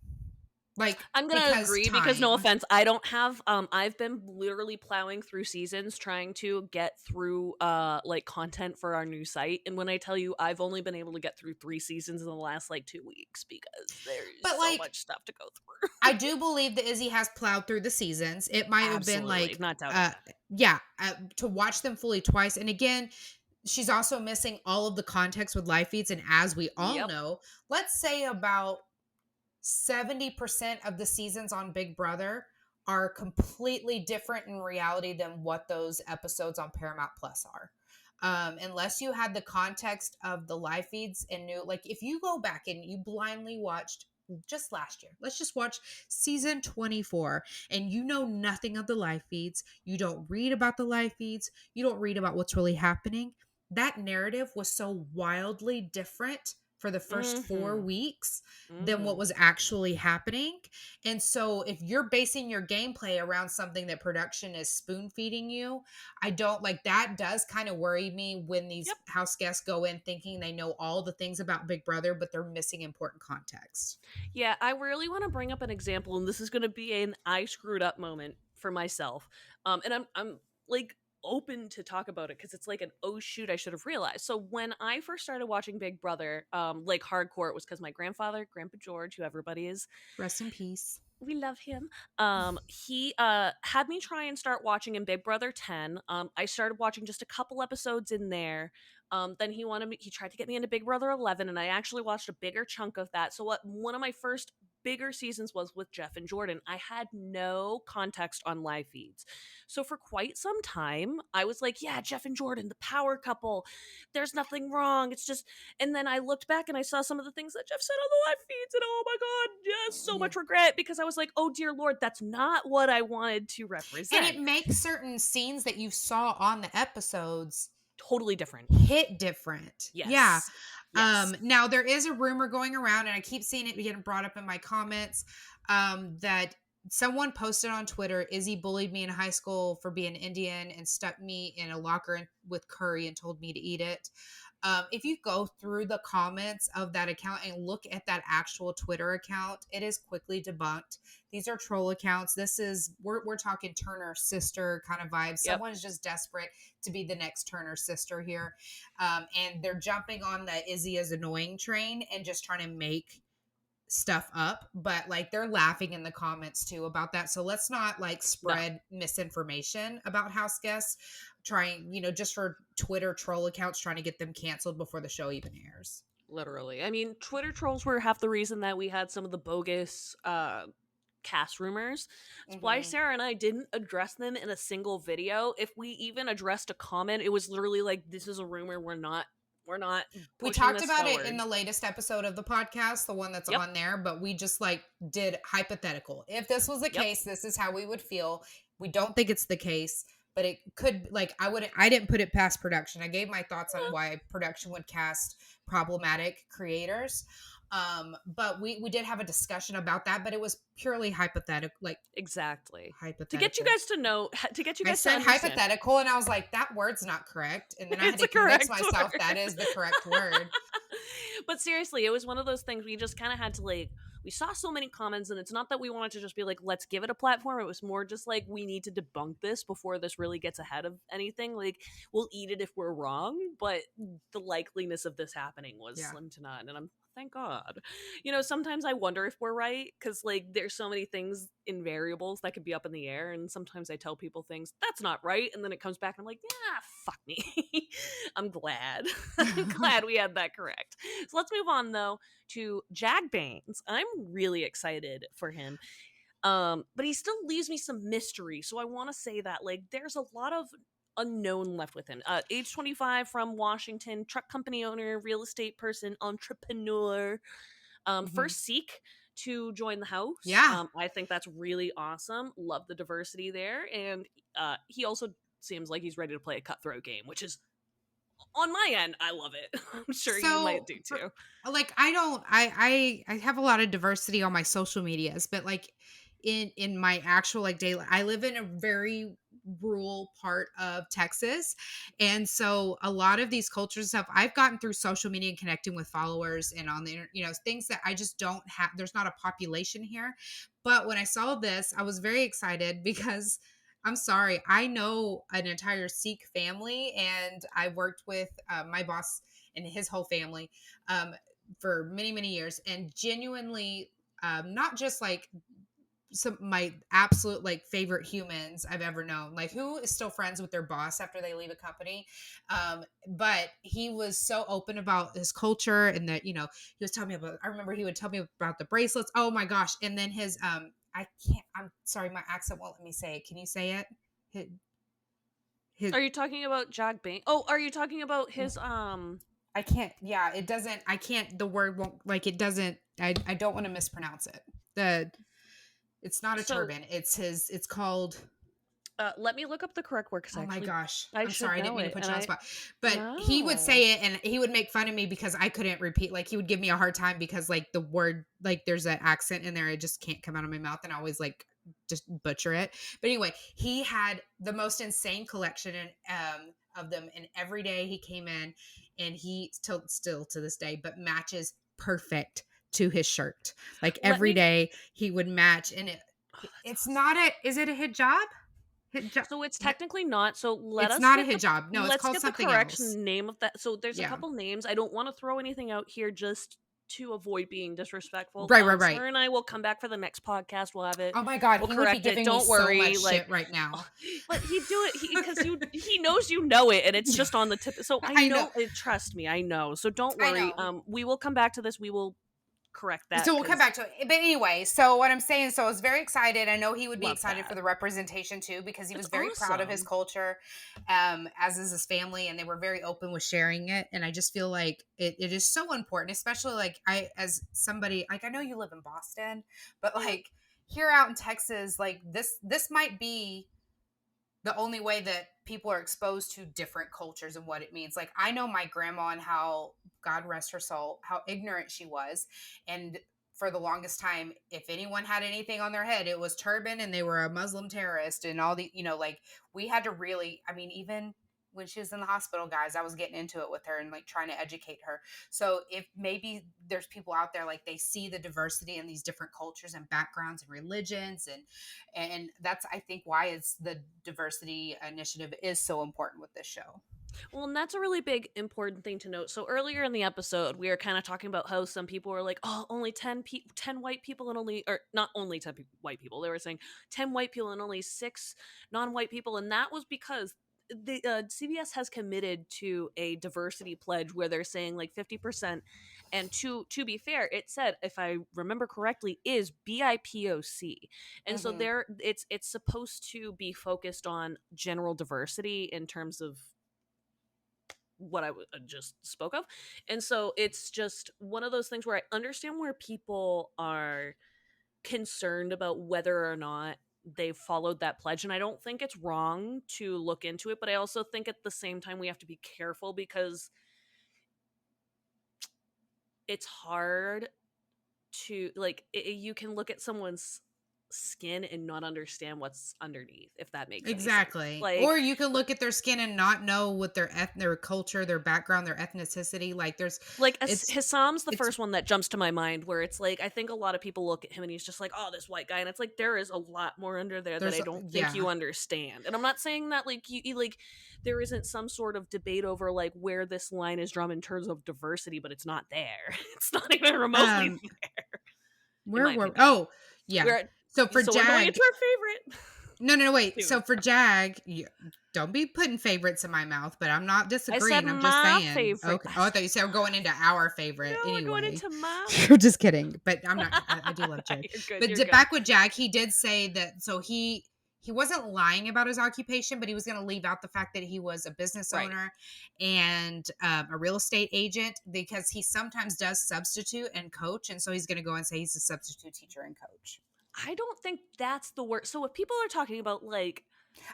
Like I'm gonna because agree because no time. offense, I don't have I've been literally plowing through seasons trying to get through like content for our new site. And when I tell you I've only been able to get through 3 seasons in the last like 2 weeks because there's But so like much stuff to go through. I do believe that Izzy has plowed through the seasons. It might have been Absolutely, like not doubting that. yeah, to watch them fully twice. And again, she's also missing all of the context with live feeds. And as we all Yep. know, let's say about 70% of the seasons on Big Brother are completely different in reality than what those episodes on Paramount Plus are. Unless you had the context of the live feeds and knew, like, if you go back and you blindly watched just last year, let's just watch season 24, and you know nothing of the live feeds, you don't read about the live feeds, you don't read about what's really happening. That narrative was so wildly different for the first four Mm-hmm. weeks than what Mm-hmm. was actually happening. And so if you're basing your gameplay around something that production is spoon feeding you, I don't like that does kind of worry me when these Yep. house guests go in thinking they know all the things about Big Brother, but they're missing important context. Yeah, I really want to bring up an example, and this is going to be an I screwed up moment for myself. And I'm like open to talk about it because it's like an oh shoot, I should have realized. So when I first started watching Big Brother, like hardcore, it was because my grandfather, Grandpa George, who everybody is, Rest in peace. we love him. He had me try and start watching in Big Brother 10. I started watching just a couple episodes in there. Then he tried to get me into Big Brother 11, and I actually watched a bigger chunk of that. So what one of my first bigger seasons was with Jeff and Jordan. I had no context on live feeds. So for quite some time, I was like, yeah, Jeff and Jordan, the power couple. There's nothing wrong. It's just and then I looked back and I saw some of the things that Jeff said on the live feeds, and oh my god, yes, so Yeah. much regret because I was like, oh dear lord, that's not what I wanted to And it represent. makes certain scenes that you saw on the episodes Totally different. hit different. Yeah. Yes. Yes. Now there is a rumor going around, and I keep seeing it getting brought up in my comments, that someone posted on Twitter, Izzy bullied me in high school for being Indian and stuck me in a locker with curry and told me to eat it. If you go through the comments of that account and look at that actual Twitter account, it is quickly debunked. These are troll accounts. We're talking Turner sister kind of vibes. Yep. Someone's just desperate to be the next Turner sister here. And they're jumping on the Izzy is annoying train and just trying to make stuff up, but like they're laughing in the comments too about that. So let's not like No. spread misinformation about house guests, trying, just for Twitter troll accounts, trying to get them canceled before the show even airs. Literally. I mean, Twitter trolls were half the reason that we had some of the bogus cast rumors. It's why Hmm. Sarah and I didn't address them in a single video. If we even addressed a comment, it was literally like, this is a rumor, we're not We pushing talked this about it in forward. the latest episode of the podcast, the one that's Yep. on there, but we just like did hypothetical. If this was the Yep. case, this is how we would feel. We don't think it's the case, but it could, like, I didn't put it past production. I gave my thoughts on why production would cast problematic creators. But we did have a discussion about that, but it was purely hypothetical, like Exactly. To get you hypothetical. guys to know, to get you I guys to said understand, hypothetical and I was like, that word's not correct. And then I had it's to a convince correct myself word. that is the correct word. But seriously, it was one of those things we just kind of had to like. We saw so many comments, and it's not that we wanted to just be like, let's give it a platform. It was more just like, we need to debunk this before this really gets ahead of anything. Like, we'll eat it if we're wrong, but the likeliness of this happening was Yeah. slim to none. And I'm, thank God. You know, sometimes I wonder if we're right, because like, there's so many things in variables that could be up in the air. And sometimes I tell people things, that's not right. And then it comes back, and I'm like, yeah, fuck me. I'm glad. I'm glad we had that correct. So let's move on though to Jag Baines. I'm really excited for him. But he still leaves me some mystery. So I want to say that like there's a lot of unknown left with him. Age 25 from Washington, truck company owner, real estate person, entrepreneur. Mhm. First Sikh to join the house. Yeah. I think that's really awesome. Love the diversity there, and he also seems like he's ready to play a cutthroat game, which is on my end. I love it. I'm sure you might So do for too. like I don't I have a lot of diversity on my social medias, but like in my actual like daily I live in a very rural part of Texas. And so a lot of these cultures stuff I've gotten through social media and connecting with followers and on the internet, things that I just don't have there's not a population here. But when I saw this, I was very excited because I'm sorry. I know an entire Sikh family, and I worked with my boss and his whole family for many, many years, and genuinely, not just like some my absolute like favorite humans I've ever known, like who is still friends with their boss after they leave a company. But he was so open about his culture and that, he was telling me about, I remember he would tell me about the bracelets. Oh my gosh. And then his, I can't, I'm sorry, my accent won't let me say it. Can you say it? His, his Are you talking about Jag Bang? Oh, are you talking about his I can't, yeah, it doesn't, I can't, the word won't, like, it doesn't, I don't want to mispronounce it. It's not a so turban. It's called, let me look up the correct word because oh my actually gosh. I I'm should sorry. I didn't know mean to it. put And you on the I spot. But he would no. say it and he would make fun of me because I couldn't repeat. Like he would give me a hard time because like the word, like there's an accent in there. It just can't come out of my mouth. And I always like just butcher it. But anyway, he had the most insane collection of them. And every day he came in and he still to this day, but matches perfect to his shirt. Like Let every me day he would match and Oh, that's it's awesome. not is it a hijab? Hijab. So it's technically not. So It's not a hijab. No, it's called let's get the something correct else. name of that. So there's a Yeah. couple names. I don't want to throw anything out here just to avoid being disrespectful. Right, right, right. Sir and I will come back for the next podcast. We'll have it. Oh my god, We'll he would be correct it. giving me Don't so much worry. Like, shit right oh, now. but he'd do it because he knows you know it, and it's just on the tip. So I I know. know. Trust me, I know. So don't I worry. know. We will come back to this. We will correct that So we'll come because back to it. But anyway, so what I'm saying, so I was very excited. I know he would be love excited for that. the representation too, because he It's was very proud of his awesome. culture, as is his family, and they were very open with sharing it. And I just feel like it is so important, especially like I, as somebody, like I know you live in Boston, but Yeah. like here out in Texas, like this might be the only way that people are exposed to different cultures and what it means. Like I know my grandma and how, God rest her soul, how ignorant she was. And for the longest time, if anyone had anything on their head, it was turban and they were a Muslim terrorist and all the, like we had to really, I mean, even when she was in the hospital, guys, I was getting into it with her and like trying to educate her. So if maybe there's people out there, like they see the diversity in these different cultures and backgrounds and religions, and that's I think why it's the diversity initiative is so important with this show. Well, and that's a really big important thing to note. So earlier in the episode, we were kind of talking about how some people were like, "Oh, only 10 white people and only or not only 10 white people." They were saying 10 white people and only 6 non-white people, and that was because the CBS has committed to a diversity pledge where they're saying like 50%, and to be fair, it said, if I remember correctly, is BIPOC, and so Mhm. there it's supposed to be focused on general diversity in terms of what I just spoke of. And so it's just one of those things where I understand where people are concerned about whether or not they've followed that pledge. And I don't think it's wrong to look into it, but I also think at the same time we have to be careful because it's hard to like you can look at someone's skin and not understand what's underneath, if that makes any sense. Exactly. Like Or you can look at their skin and not know what their culture, their background, their ethnicity. Like it's Hissam's the it's first one that jumps to my mind, where it's like I think a lot of people look at him and he's just like, oh, this white guy, and it's like there is a lot more under there that there's I don't think yeah. you understand. And I'm not saying that like you like there isn't some sort of debate over like where this line is drawn in terms of diversity, but it's not there. It's not even remotely Um there, in where my were opinion. oh yeah. We're at, So for so we're going into Jag, our favorite. no, wait. Anyway, So for Jag, don't be putting favorites in my mouth, but I'm not I said disagreeing. I'm just my saying. favorite. Okay. Oh, I thought you said we're going into our No, favorite we're going anyway. into my You're just kidding. But I'm not. I do love Jag. You're good. But You're good. back with Jag, he did say that. So he wasn't lying about his occupation, but he was going to leave out the fact that he was a business Right. owner and a real estate agent because he sometimes does substitute and coach, and so he's going to go and say he's a substitute teacher and coach. I don't think that's the word. So if people are talking about like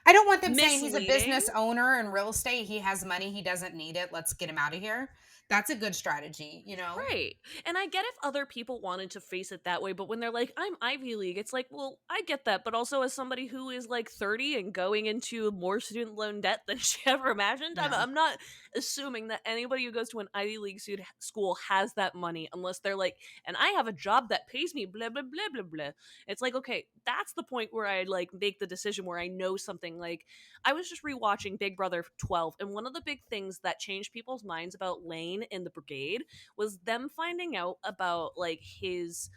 I don't want them saying he's a misleading, business owner in real estate. He has money. He doesn't need it. Let's get him out of here. That's a good strategy, you know? right? And I get if other people wanted to face it that way, but when they're like, I'm Ivy League, it's like, well, I get that. But also, as somebody who is like 30 and going into more student loan debt than she ever imagined, Yeah. I'm not assuming that anybody who goes to an Ivy League school has that money unless they're like, and I have a job that pays me, blah, blah, blah, blah, blah. It's like, okay, that's the point where I like make the decision where I know something. Like, I was just rewatching Big Brother 12, and one of the big things that changed people's minds about Lane in the Brigade was them finding out about like his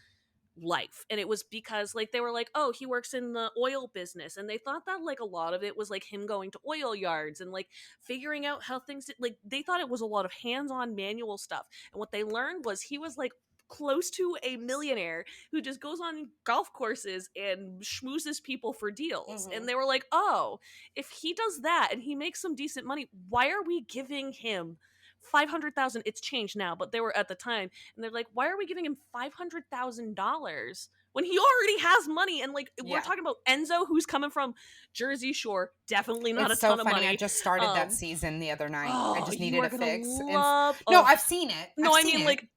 life. And it was because like they were like, oh, he works in the oil business, and they thought that like a lot of it was like him going to oil yards and like figuring out how things like they thought it was a lot of hands-on manual stuff. And what they learned was he was like close to a millionaire who just goes on golf courses and schmoozes people for deals. Mm-hmm. And they were like, oh, if he does that and he makes some decent money, why are we giving him 500,000? It's changed now, but they were at the time, and they're like, why are we giving him $500,000 when he already has money? And like we're Yeah. talking about Enzo, who's coming from Jersey Shore, definitely not It's a so ton of funny. I money. just started that season the other night. I Oh, just you needed are a gonna fix. And love. no, Oh I've seen it. no, I've I seen mean it. like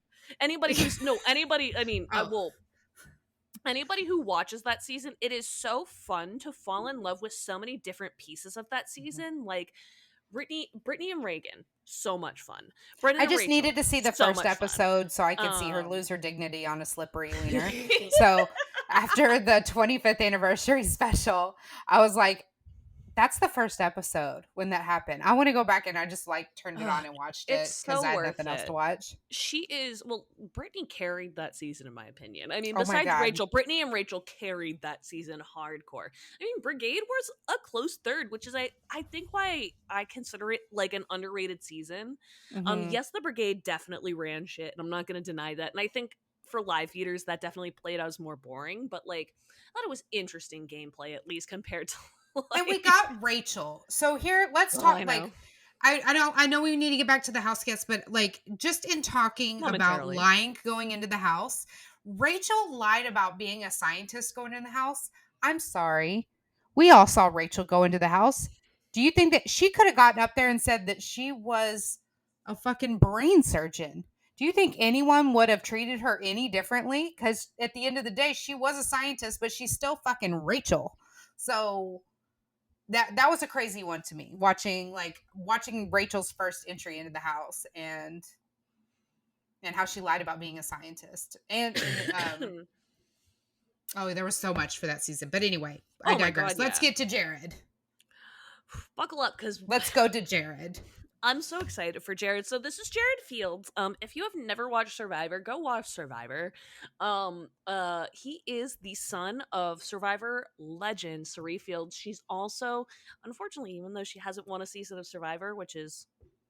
anybody who's no anybody. I mean, I Oh. will. Anybody who watches that season, it is so fun to fall in love with so many different pieces of that season. Like Brittany and Reagan, so much fun. Brendan I and just Rachel, needed to see the so first much fun. episode so I could see her Um, lose her dignity on a slippery wiener. So after the 25th anniversary special, I was like, that's the first episode when that happened. I want to go back and I just like turned it on and watched it's it because so I had worth nothing else to it. watch. She is well, Brittany carried that season in my opinion. I mean, Oh my besides God. Rachel, Brittany and Rachel carried that season hardcore. I mean, Brigade was a close third, which is I think why I consider it like an underrated season. Mm-hmm. Yes, the Brigade definitely ran shit, and I'm not going to deny that. And I think for live feeders that definitely played out as more boring, but like I thought it was interesting gameplay at least compared to And we like got Rachel. So here, let's oh, I talk like know. I know we need to get back to the house guests, but like just in talking about Momentarily. lying going into the house, Rachel lied about being a scientist going in the house. I'm sorry. We all saw Rachel go into the house. Do you think that she could have gotten up there and said that she was a fucking brain surgeon? Do you think anyone would have treated her any differently? Because at the end of the day, she was a scientist, but she's still fucking Rachel. So that was a crazy one to me, watching Rachel's first entry into the house and how she lied about being a scientist. And oh, there was so much for that season. But anyway, I Oh my digress. god, Let's yeah. get to Jared. Buckle up because Let's go to Jared. I'm so excited for Jared. So this is Jared Fields. If you have never watched Survivor, go watch Survivor. He is the son of Survivor legend Sari Fields. She's also, unfortunately, even though she hasn't won a season of Survivor, which is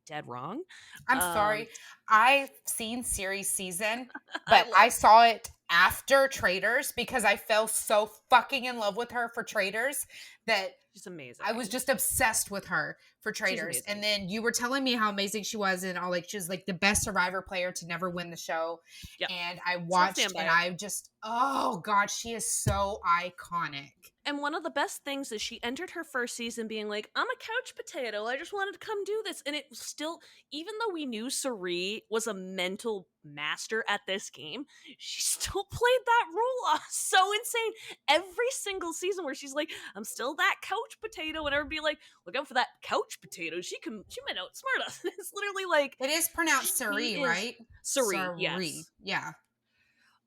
dead wrong. I'm Um, sorry. I've seen series season, I but I love. saw it after Traders because I fell so fucking in love with her for Traders that She's I was amazing. just obsessed with her for She's Traders. And amazing. then you were telling me how amazing she was and all like she was like the best Survivor player to never win the show. Yep. And I Still stand watched by and it. I just oh god, she is so iconic. And one of the best things is she entered her first season being like, I'm a couch potato. I just wanted to come do this. And it was still, even though we knew Sari was a mental master at this game, she still played that role so insane. Every single season where she's like, I'm still that couch potato. And everybody like, look out for that couch potato. She might outsmart us. It's literally like, It is pronounced she Sari, is right? Sari, Sari. yes. Yeah.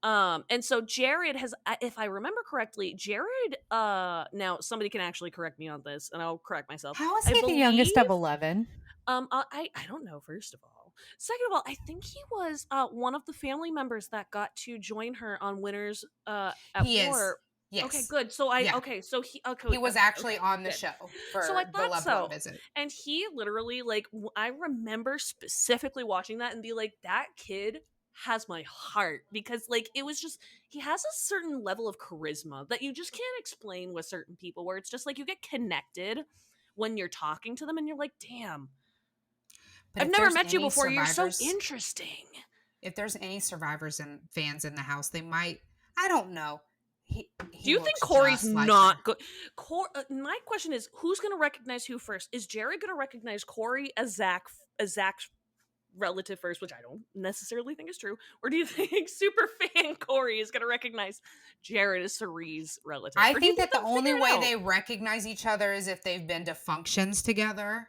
And so Jared has, if I remember correctly, Jared, now somebody can actually correct me on this, and I'll correct myself. How is I he the believe, youngest of 11? I don't know. First of all, second of all, I think he was one of the family members that got to join her on Winners at He is. War. Okay, Yes. good. So Yeah. so he okay, He was okay, actually okay, on the good. show So I for the thought loved one so. visit. And he literally, like, I remember specifically watching that and be like, that kid has my heart. Because, like, it was just, he has a certain level of charisma that you just can't explain with certain people, where it's just like you get connected when you're talking to them and you're like, damn, But I've if never there's met you any before. You're so survivors, interesting. if there's any survivors and fans in the house, they might. I don't know. Do He you think looks Corey's just like her. not good? My question is, who's going to recognize who first? Is Jared going to recognize Corey as Zach's relative first, which I don't necessarily think is true, or do you think super fan Corey is going to recognize Jared as Cerie's relative, I or do you think think that the they'll figure only it way out? they recognize each other is if they've been to functions together,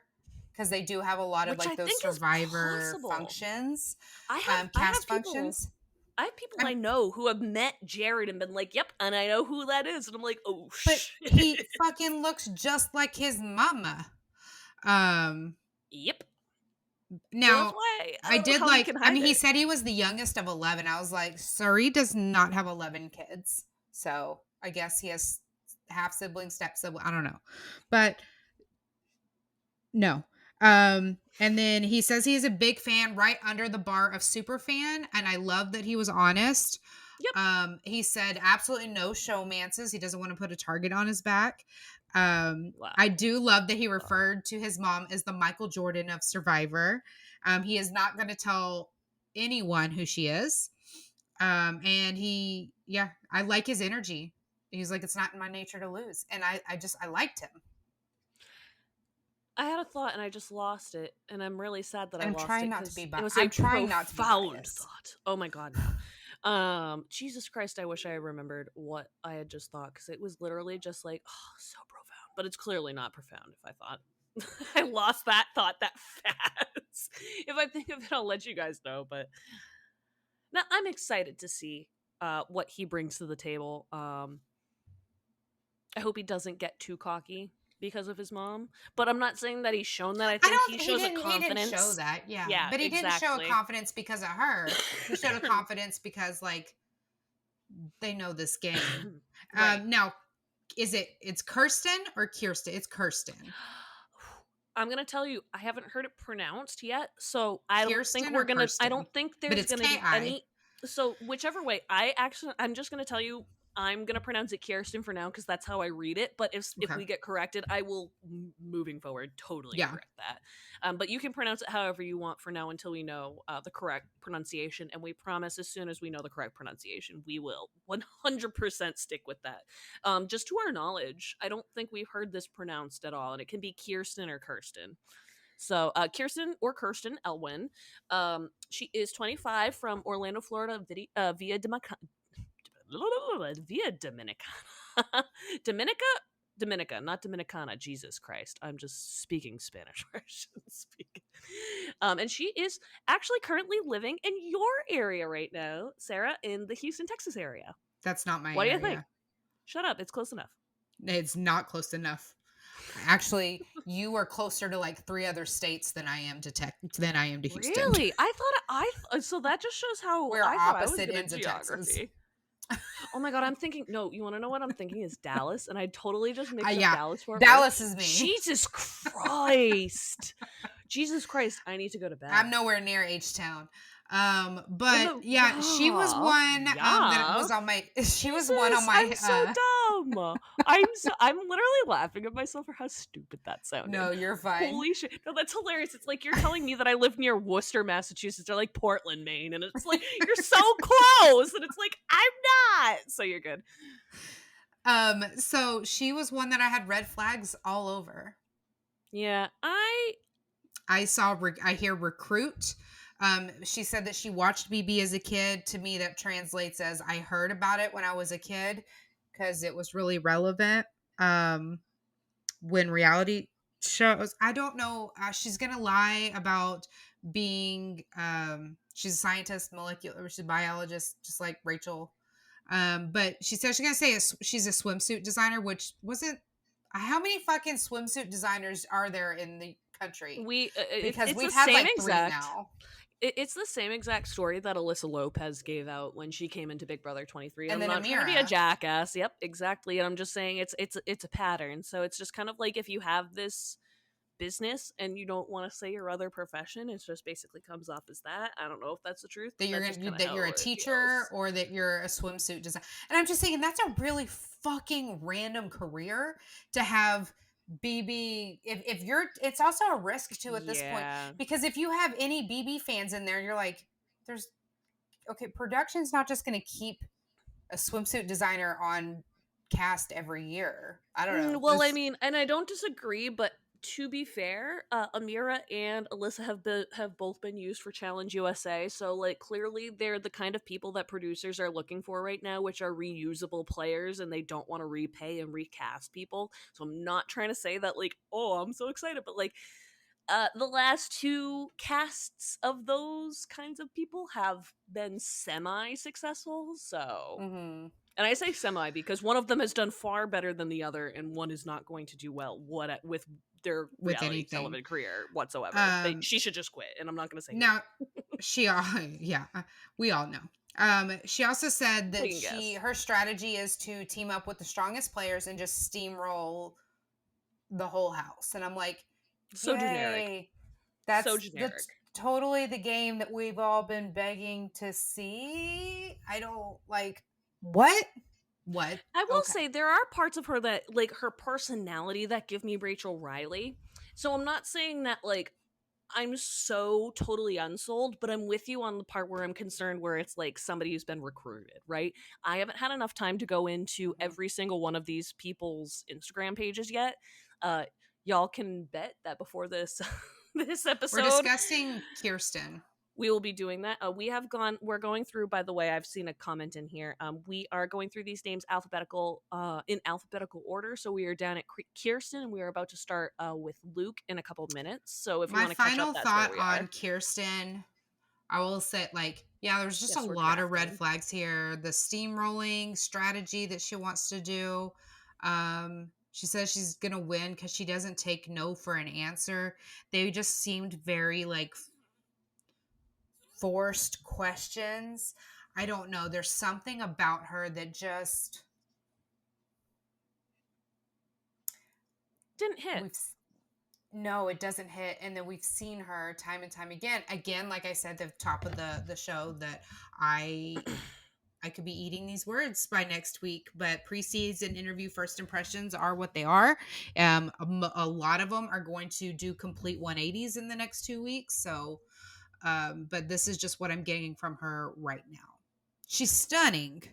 because they do have a lot of Which I like those think is survivor possible. functions, I cast have people. functions. I have people I'm, I know who have met Jared and been like, "Yep," and I know who that is, and I'm like, "Oh but shit." he fucking looks just like his mama. Um, Yep. So that's Now, why I I don't know did how he like, can I hide mean, he it. said he was the youngest of 11. I was like, Suri does not have 11 kids. So I guess he has half sibling, step sibling. I don't know. But no. And then he says he is a big fan right under the bar of super fan. And I love that he was honest. Yep. He said absolutely no showmances. He doesn't want to put a target on his back. Wow. I do love that he referred to his mom as the Michael Jordan of Survivor. He is not going to tell anyone who she is. And yeah, I like his energy. He's like, it's not in my nature to lose. And I liked him. I had a thought and I just lost it, and I'm really sad that I I'm lost trying it not to be because it was a I'm trying not to be profound biased. thought. Oh my god, no. Jesus Christ, I wish I remembered what I had just thought, because it was literally just like, oh, so profound. But it's clearly not profound if I thought. I lost that thought that fast. If I think of it, I'll let you guys know. But now I'm excited to see what he brings to the table. I hope he doesn't get too cocky because of his mom. But I'm not saying that he's shown that. I I think he don't shows a he didn't show confidence. that. Yeah. Yeah, But he didn't show a exactly. confidence because of her. He showed a confidence because like they know this game. Right. Now it's Kirsten or Kirsten? It's Kirsten. I'm gonna tell you, I haven't heard it pronounced yet, so I don't think Kirsten or we're gonna. I Kirsten? don't think But there's it's gonna be Ki. any. So whichever way, I'm just gonna tell you, I'm gonna pronounce it Kirsten for now because that's how I read it. But if Okay. we get corrected, I will moving forward totally Yeah. correct that. But you can pronounce it however you want for now until we know the correct pronunciation, and we promise as soon as we know the correct pronunciation, we will 100% stick with that. Just to our knowledge, I don't think we've heard this pronounced at all, and it can be Kirsten or Kirsten. So, Kirsten or Kirsten Elwin, she is 25 from Orlando, Florida, via Dominicana. Dominica, not Dominicana. Jesus Christ. I'm just speaking Spanish where I shouldn't speak. And she is actually currently living in your area right now, Sarah, in the Houston, Texas area. That's not my What do you think? area. Shut up. It's close enough. It's not close enough. Actually, you are closer to like 3 other states than I am to Houston. Really? So that just shows how We're I thought I was opposite good at ends of Texas. geography. Oh my god, I'm thinking no, you wanna know what I'm thinking is Dallas, and I totally just mixed up Yeah, Dallas, Fort Worth. Dallas is me. Jesus Christ. Jesus Christ, I need to go to I'm bed. nowhere near H-Town. Well, But no, yeah, she was one that yeah. was on my she was one on Jesus, I'm my so dumb. I'm literally laughing at myself for how stupid that sounded. no, you're fine. Holy shit. No, that's hilarious. It's like you're telling me that I live near Worcester, Massachusetts, or like Portland, Maine, and it's like you're so close, and it's like I'm not. So you're good. So she was one that I had red flags all over. Yeah, I hear recruit. She said that she watched BB as a kid. To me, that translates as I heard about it when I was a kid because it was really relevant. Um, when reality shows, I don't know. She's gonna lie about being. She's a scientist, molecular. She's a biologist, just like Rachel. But she said she's gonna say she's a swimsuit designer, which wasn't. How many fucking swimsuit designers are there in the country? Because it's the we've had same like 3 exact. now. It's the same exact story that Alyssa Lopez gave out when she came into Big Brother 23. And I'm then not trying to be a Amira. jackass. Yep, exactly. And I'm just saying it's a pattern. So it's just kind of like if you have this business and you don't want to say your other profession, it just basically comes off as that. I don't know if that's the truth, That but that's just kind of that you're how a it teacher feels. or that you're a swimsuit designer. And I'm just thinking that's a really fucking random career to have. BB, if you're, it's also a risk too at this point Yeah. because if you have any BB fans in there, you're like, there's okay, production's not just going to keep a swimsuit designer on cast every year. I don't know. Well, I mean, and I don't disagree, but to be fair, Amira and Alyssa have both been used for Challenge USA, so like clearly they're the kind of people that producers are looking for right now, which are reusable players, and they don't want to repay and recast people. So I'm not trying to say that like, oh, I'm so excited, but like, the last two casts of those kinds of people have been semi successful, so Mhm. and I say semi because one of them has done far better than the other, and one is not going to do well with their With reality anything. television career whatsoever. Um, She should just quit, and I'm not going to say who. Now, yeah, we all know. She also said We that can guess. her strategy is to team up with the strongest players and just steamroll the whole house. And I'm like, So generic. yay. So That's generic. totally the game that we've all been begging to see. I don't like what? What? I will Okay. say there are parts of her that like her personality that give me Rachel Riley. So I'm not saying that like I'm so totally unsold, but I'm with you on the part where I'm concerned where it's like somebody who's been recruited, right? I haven't had enough time to go into Mhm. every single one of these people's Instagram pages yet. Uh y'all can bet that before this this We're episode discussing Kirsten. we will be doing that. We're going through, by the way, I've seen a comment in here. We are going through these names in alphabetical order. So we are down at Kirsten and we are about to start with Luke in a couple minutes. So if you My want to catch up, final that's where thought we on are. Kirsten, I will say, like, yeah, there's just a Yes, we're lot of red drafting. flags here. The steamrolling strategy that she wants to do. She says she's gonna win because she doesn't take no for an answer. They just seemed very like forced questions. I don't know. There's something about her that just Didn't hit. we've no, it doesn't hit. And then we've seen her time and time again. Again, like I said, the top of the show that I I could be eating these words by next week, but pre-season interview first impressions are what they are. A lot of them are going to do complete 180s in the next 2 weeks. So, but this is just what I'm getting from her right now. She's stunning,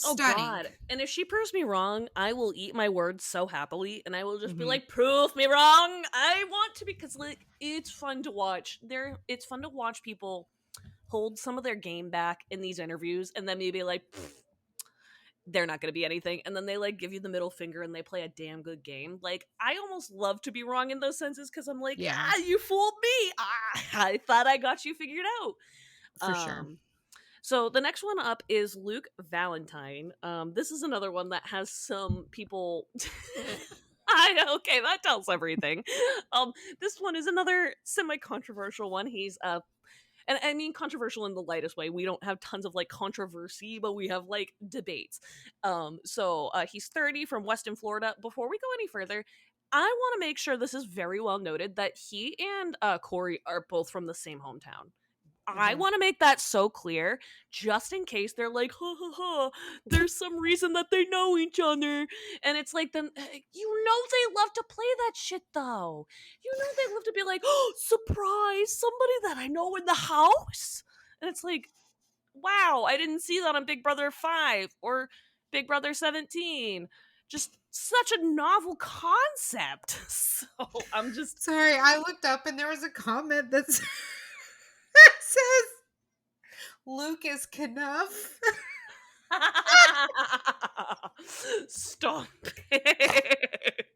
Oh stunning. God! And if she proves me wrong, I will eat my words so happily, and I will just be Hmm. like, "Prove me wrong." I want to because like it's fun to watch. It's fun to watch people hold some of their game back in these interviews, and then maybe like they're not going to be anything, and then they like give you the middle finger and they play a damn good game. Like I almost love to be wrong in those senses because I'm like, Yeah, you fooled me. I thought I got you figured out. for sure. Um, so the next one up is Luke Valentine. This is another one that has some people. Okay, that tells everything. This one is another semi-controversial one. He's and I mean controversial in the lightest way. We don't have tons of like controversy, but we have like debates. He's 30 from Weston, Florida. Before we go any further, I want to make sure this is very well noted that he and Corey are both from the same hometown. I Mhm. want to make that so clear, just in case they're like, ha ha ha, there's some reason that they know each other. And it's like, then, you know, they love to play that shit, though. You know, they love to be like, oh, surprise, somebody that I know in the house. And it's like, wow, I didn't see that on Big Brother 5 or Big Brother 17. Just such a novel concept. So I'm just Sorry, I looked up and there was a comment that that says Luke is Knuff. Stop it.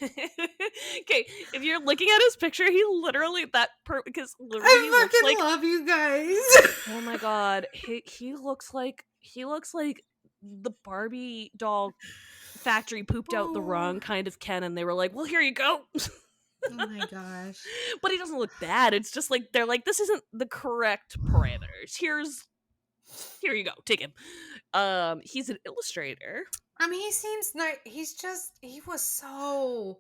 Okay, if you're looking at his picture, he literally because literally he I looks fucking like, love you guys. oh my god, he looks like the Barbie doll factory pooped out the Oh, wrong kind of Ken, and they were like, well, here you go. oh my gosh. But he doesn't look bad. It's just like they're like, this isn't the correct parameters. Here you go, take him. He's an illustrator. I mean, he seems like he was so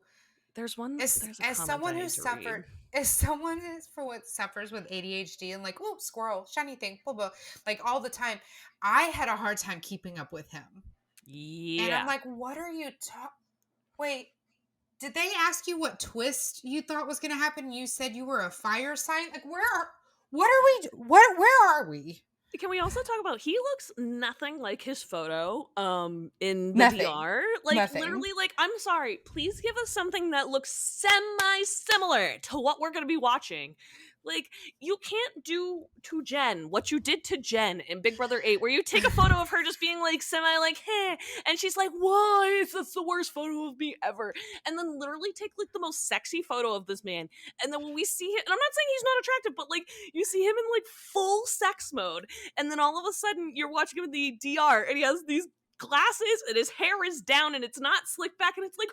There's a as comment someone I who need to read. suffered as someone who's for what suffers with ADHD and like, oh, squirrel, shiny thing, blah blah, like all the time. I had a hard time keeping up with him. And I'm Yeah. like, what are you wait, did they ask you what twist you thought was gonna happen? You said you were a fire sign? Like what are where are we? Can we also talk about, he looks nothing like his photo in the Nothing. DR? Like Nothing. literally, like, I'm sorry, please give us something that looks semi similar to what we're gonna be watching. Like, you can't do to Jen what you did to Jen in Big Brother 8, where you take a photo of her just being like semi like, hey, and she's like, why is this the worst photo of me ever? And then literally take like the most sexy photo of this man. And then when we see him, and I'm not saying he's not attractive, but like you see him in like full sex mode, and then all of a sudden you're watching him in the DR and he has these glasses and his hair is down and it's not slicked back, and it's like,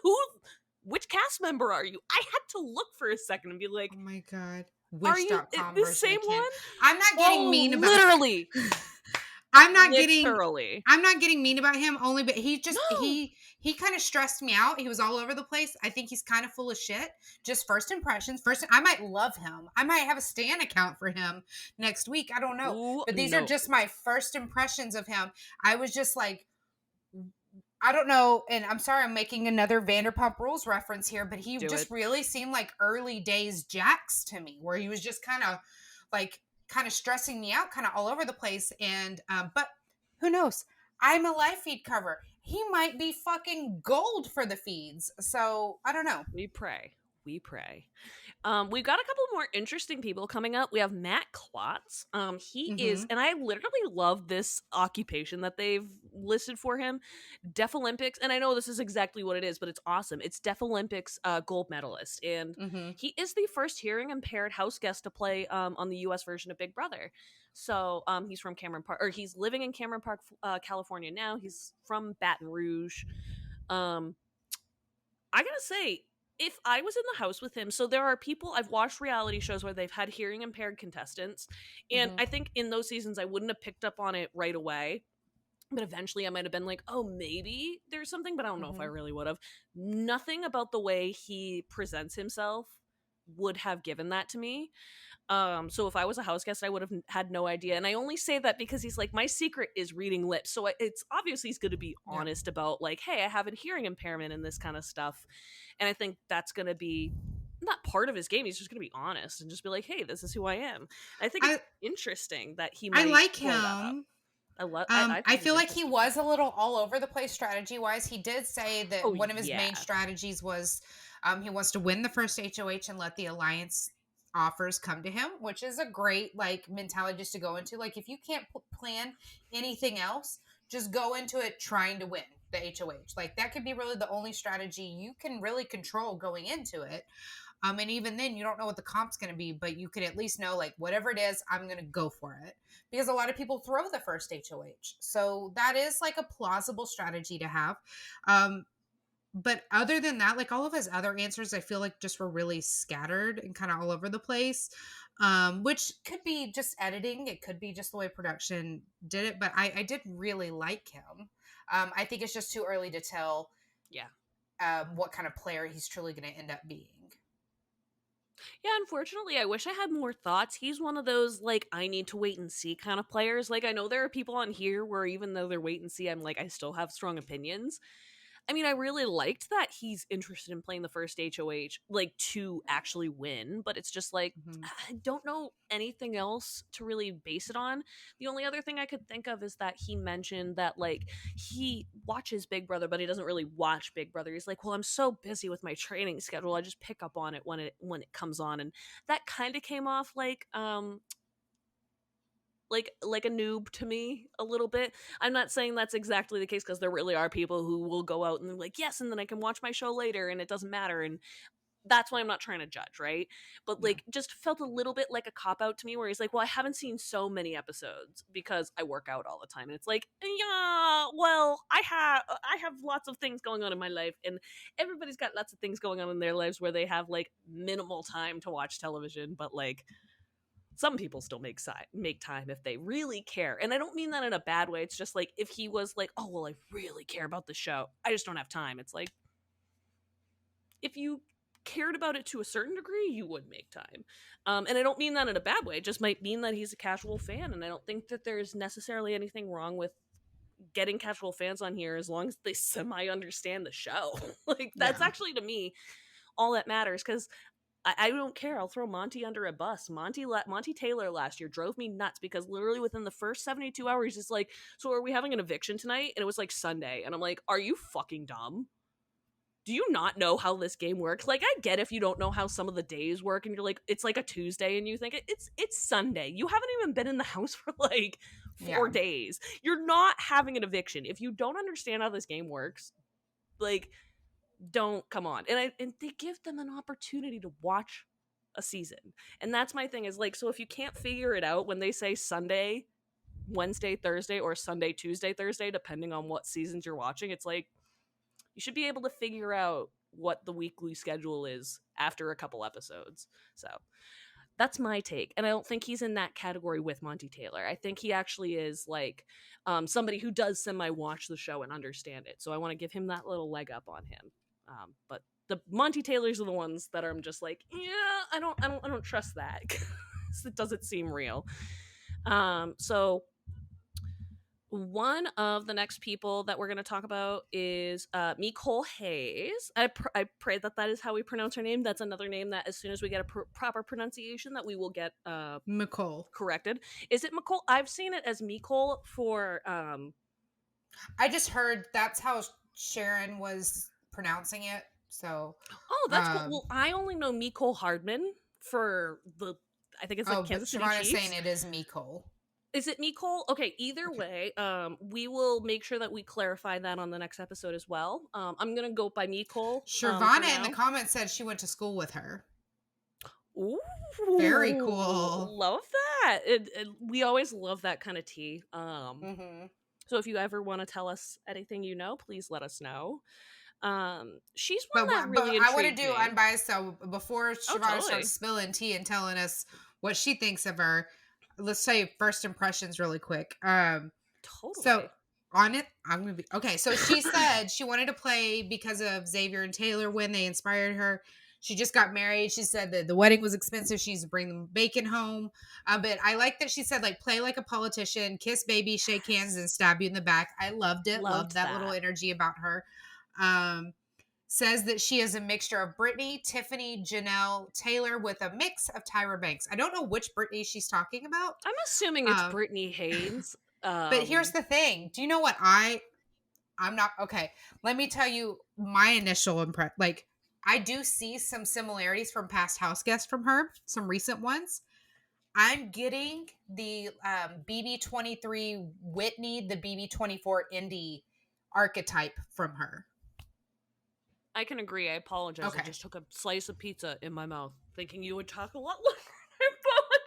which cast member are you? I had to look for a second and be like, Oh my god. are you Wish.com the version same of Ken. one? I'm not getting mean Oh, about literally. I'm not getting Literally. I'm not getting mean about him only but he just No. he kind of stressed me out. He was all over the place. I think he's kind of full of shit. Just first impressions. First I might love him. I might have a Stan account for him next week. I don't know. Ooh, But these are no. just my first impressions of him. I was just like I don't know, and I'm sorry I'm making another Vanderpump Rules reference here, but he Do it. just really seemed like early days Jax to me, where he was just like kind of stressing me out, kind of all over the place. And but who knows? I'm a live feed cover. He might be fucking gold for the feeds. So I don't know. We pray. We pray. We've got a couple more interesting people coming up. We have Matt Klotz. He is, Mm-hmm. and I literally love this occupation that they've listed for him, Deaf Olympics. And I know this is exactly what it is, but it's awesome. It's Deaf Olympics gold medalist, and Mm-hmm. he is the first hearing impaired house guest to play on the U.S. version of Big Brother. So he's from Cameron Park, or he's living in Cameron Park, California now. He's from Baton Rouge. Um, I gotta say, if I was in the house with him, so there are people, I've watched reality shows where they've had hearing impaired contestants, and Mm-hmm. I think in those seasons I wouldn't have picked up on it right away. But eventually I might have been like, oh, maybe there's something, but I don't know if I Mm-hmm. really would have. Nothing about the way he presents himself would have given that to me. So if I was a house guest, I would have had no idea. And I only say that because he's like, my secret is reading lips. So it's obviously he's going to be Yeah. honest about like, hey, I have a hearing impairment and this kind of stuff. And I think that's going to be not part of his game. He's just going to be honest and just be like, hey, this is who I am. And I think it's I interesting that he I might like blow that up. him. I I think he's feel like he interesting. was a little all over the place strategy wise. He did say that Oh one of his yeah. main strategies was he wants to win the first HOH and let the alliance offers come to him, which is a great like mentality just to go into. Like if you can't plan anything else, just go into it trying to win the HOH. Like that could be really the only strategy you can really control going into it. And even then, you don't know what the comp's going to be, but you could at least know, like, whatever it is, I'm going to go for it. Because a lot of people throw the first HOH. So that is like a plausible strategy to have. Um, but other than that, like all of his other answers, I feel like just were really scattered and kind of all over the place. Which could be just editing. It could be just the way production did it. But I did really like him. I think it's just too early to tell Yeah. what kind of player he's truly going to end up being. Yeah, unfortunately, I wish I had more thoughts. He's one of those, like, I need to wait and see kind of players. Like, I know there are people on here where even though they're wait and see, I'm like, I still have strong opinions. I mean, I really liked that he's interested in playing the first HOH, like, to actually win, but it's just like, Mhm. I don't know anything else to really base it on. The only other thing I could think of is that he mentioned that, like, he watches Big Brother, but he doesn't really watch Big Brother. He's like, well, I'm so busy with my training schedule, I just pick up on it when it comes on. And that kind of came off like a noob to me a little bit. I'm not saying that's exactly the case because there really are people who will go out and they're like, yes, and then I can watch my show later and it doesn't matter. And that's why I'm not trying to judge, right? But Yeah. like, just felt a little bit like a cop out to me where he's like, well, I haven't seen so many episodes because I work out all the time. And it's like, yeah, well, I have lots of things going on in my life, and everybody's got lots of things going on in their lives where they have like minimal time to watch television, but like some people still make time if they really care. And I don't mean that in a bad way. It's just like if he was like, oh well, I really care about the show, I just don't have time. It's like if you cared about it to a certain degree, you would make time. And I don't mean that in a bad way. It just might mean that he's a casual fan, and I don't think that there's necessarily anything wrong with getting casual fans on here as long as they semi understand the show. Like that's Yeah. actually to me all that matters, because I don't care. I'll throw Monty under a bus. Monty Taylor last year drove me nuts because literally within the first 72 hours, it's like, so are we having an eviction tonight? And it was like Sunday. And I'm like, are you fucking dumb? Do you not know how this game works? Like, I get if you don't know how some of the days work and you're like, it's like a Tuesday and you think it's Sunday. You haven't even been in the house for like Yeah. 4 days. You're not having an eviction. If you don't understand how this game works, like, don't come on. And they give them an opportunity to watch a season. And that's my thing is like, so if you can't figure it out when they say Sunday, Wednesday, Thursday, or Sunday, Tuesday, Thursday, depending on what seasons you're watching, it's like you should be able to figure out what the weekly schedule is after a couple episodes. So that's my take. And I don't think he's in that category with Monty Taylor. I think he actually is like somebody who does semi watch the show and understand it. So I want to give him that little leg up on him. But the Monty Taylors are the ones that I'm just like, yeah, I don't trust that. It doesn't seem real. So one of the next people that we're going to talk about is Nicole Hayes. I pray that that is how we pronounce her name. That's another name that as soon as we get a proper pronunciation that we will get McCole. corrected. Is it McCole? I've seen it as Nicole for I just heard that's how Sharon was pronouncing it. So, oh, that's cool. um, Well, I only know Nicole Hardman for the I think it's like oh, but Kansas City Siobhan is saying Chiefs. it is Nicole. Is it Nicole? Okay, either Okay. way, we will make sure that we clarify that on the next episode as well. I'm gonna go by Nicole for Shervana in the now. comments said she went to school with her. Ooh, Very cool. love that. We always love that kind of tea. Mm-hmm. So if you ever want to tell us anything you know, please let us know. She's But one that really I want to intrigued do me. unbiased. So before Oh, Shavana starts totally, spilling tea and telling us what she thinks of her, let's say first impressions really quick. So totally. on it, I'm gonna be okay. So she said she wanted to play because of Xavier and Taylor when they inspired her. She just got married. She said that the wedding was expensive. She used to bring them bacon home. But I like that she said like play like a politician, kiss baby, shake hands, and Yes, stab you in the back. I loved it. Loved loved that little that. energy about her. Um, Says that she is a mixture of Brittany, Tiffany, Janelle, Taylor with a mix of Tyra Banks. I don't know which Brittany she's talking about. I'm assuming it's Um, Brittany Haynes. but here's the thing. Do you know what I'm not okay. Let me tell you my initial impression. Like, I do see some similarities from past house guests from her, some recent ones. I'm getting the BB23 Whitney, the BB24 Indy archetype from her. I can agree. I apologize. I Okay. just took a slice of pizza in my mouth, thinking you would talk a lot longer.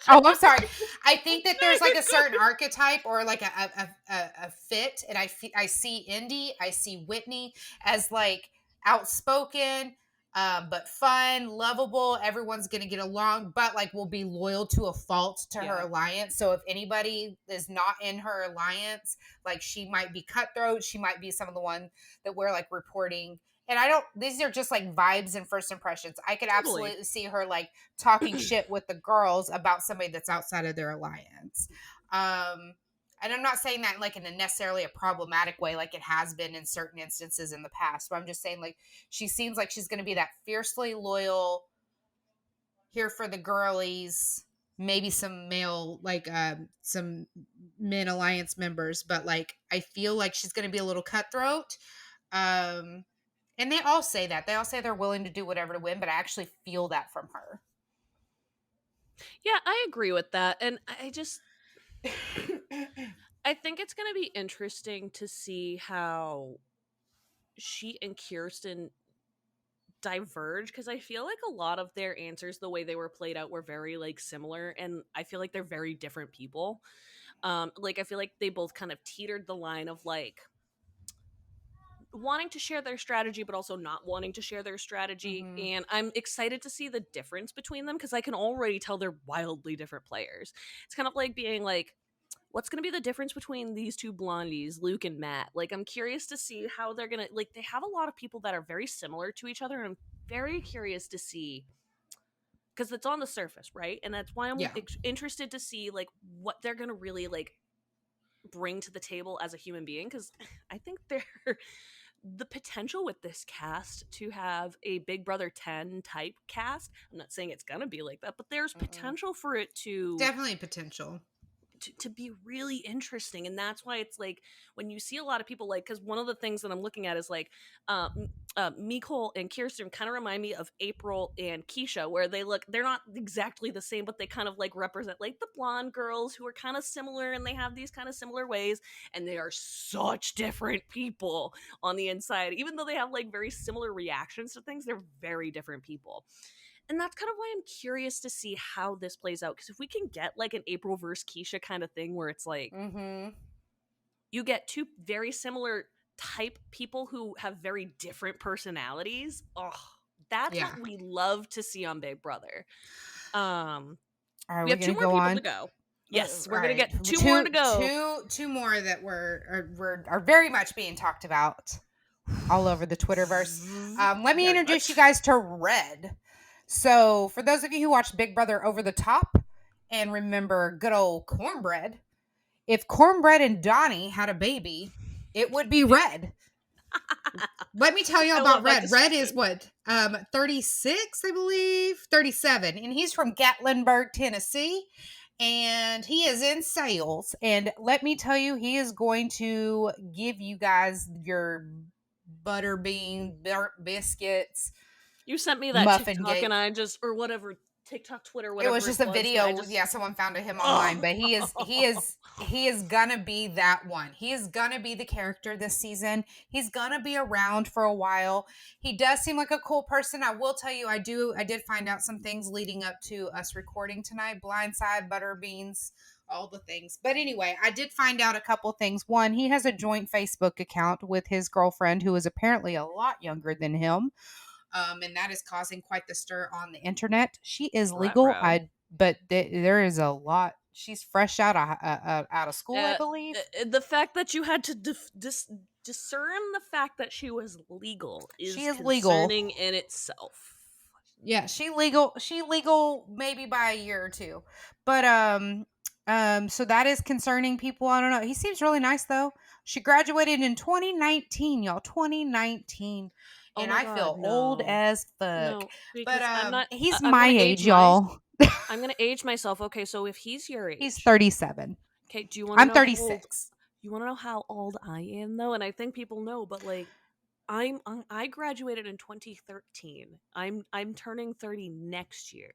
Oh, I I'm sorry. apologize. I think that there's like a certain archetype or like a fit, and I see Indy, I see Whitney as like outspoken, but fun, lovable. Everyone's gonna get along, but like will be loyal to a fault to her Yeah, alliance. So if anybody is not in her alliance, like she might be cutthroat. She might be some of the one that we're like reporting. And I don't. These are just like vibes and first impressions. I could totally. absolutely see her like talking shit with the girls about somebody that's outside of their alliance. Um, and I'm not saying that like in a necessarily a problematic way, like it has been in certain instances in the past. But I'm just saying like she seems like she's going to be that fiercely loyal, here for the girlies. Maybe some male, like some men alliance members, but like I feel like she's going to be a little cutthroat. Um, and they all say that. They all say they're willing to do whatever to win, but I actually feel that from her. Yeah, I agree with that. And I just, I think it's going to be interesting to see how she and Kirsten diverge, because I feel like a lot of their answers, the way they were played out, were very like similar, and I feel like they're very different people. Like I feel like they both kind of teetered the line of like wanting to share their strategy but also not wanting to share their strategy, Mm-hmm. and I'm excited to see the difference between them because I can already tell they're wildly different players. It's kind of like being like, what's going to be the difference between these two blondies, Luke and Matt? Like, I'm curious to see how they're going to, like, they have a lot of people that are very similar to each other, and I'm very curious to see, because it's on the surface, right? And that's why I'm Yeah. interested to see, like, what they're going to really, like, bring to the table as a human being, because I think they're the potential with this cast to have a Big Brother 10 type cast. I'm not saying it's going to be like that, but there's Mm-mm. potential for it to Definitely potential. to be really interesting. And that's why it's like when you see a lot of people, like, because one of the things that I'm looking at is like Nicole and Kirsten kind of remind me of April and Keisha, where they're not exactly the same, but they kind of like represent like the blonde girls who are kind of similar and they have these kind of similar ways, and they are such different people on the inside. Even though they have like very similar reactions to things, they're very different people. And that's kind of why I'm curious to see how this plays out. Because if we can get like an April versus Keisha kind of thing where it's like Mm-hmm. you get two very similar type people who have very different personalities, oh, that's Yeah. what we love to see on Big Brother. Are We we have two gonna more go people to on? go. All Yes, we're gonna right. get two more Two, to go. two, two more that are very much being talked about all over the Twitterverse. Let me Very introduce you much. guys to Red. So, for those of you who watched Big Brother Over the Top and remember good old Cornbread, if Cornbread and Donnie had a baby, it would be Red. Let me tell you I about love that Red. Red is description. what 36, I believe, 37, and he's from Gatlinburg, Tennessee, and he is in sales. And let me tell you, he is going to give you guys your butter bean biscuits, You sent me that muffin TikTok and cake. I just, or whatever, TikTok, Twitter, It was whatever it just a was, that I video. just, Yeah, someone found him online, oh. but he is gonna be that one. He is gonna be the character this season. He's gonna be around for a while. He does seem like a cool person. I will tell you, I did find out some things leading up to us recording tonight. Blindside, butter beans, all the things. But anyway, I did find out a couple things. One, he has a joint Facebook account with his girlfriend, who is apparently a lot younger than him, and that is causing quite the stir on the internet. She is legal, Ruh-roh. but there is a lot. She's fresh out of school, I Uh, believe. the fact that you had to discern the fact that she was legal She is is legal. concerning in itself. Yeah, she legal. She legal maybe by a year or two, but so that is concerning people. I don't know. He seems really nice though. She graduated in 2019, y'all. 2019, Oh and my I god, feel old no. as fuck. No, But because I'm not he's I'm my going to age, age my y'all. I'm going to age myself. Okay, so if he's your He's age. 37. Okay, do you want to I'm know how old 36. you want to know how old I am though? And I think people know, but like I graduated in 2013. I'm turning 30 next year.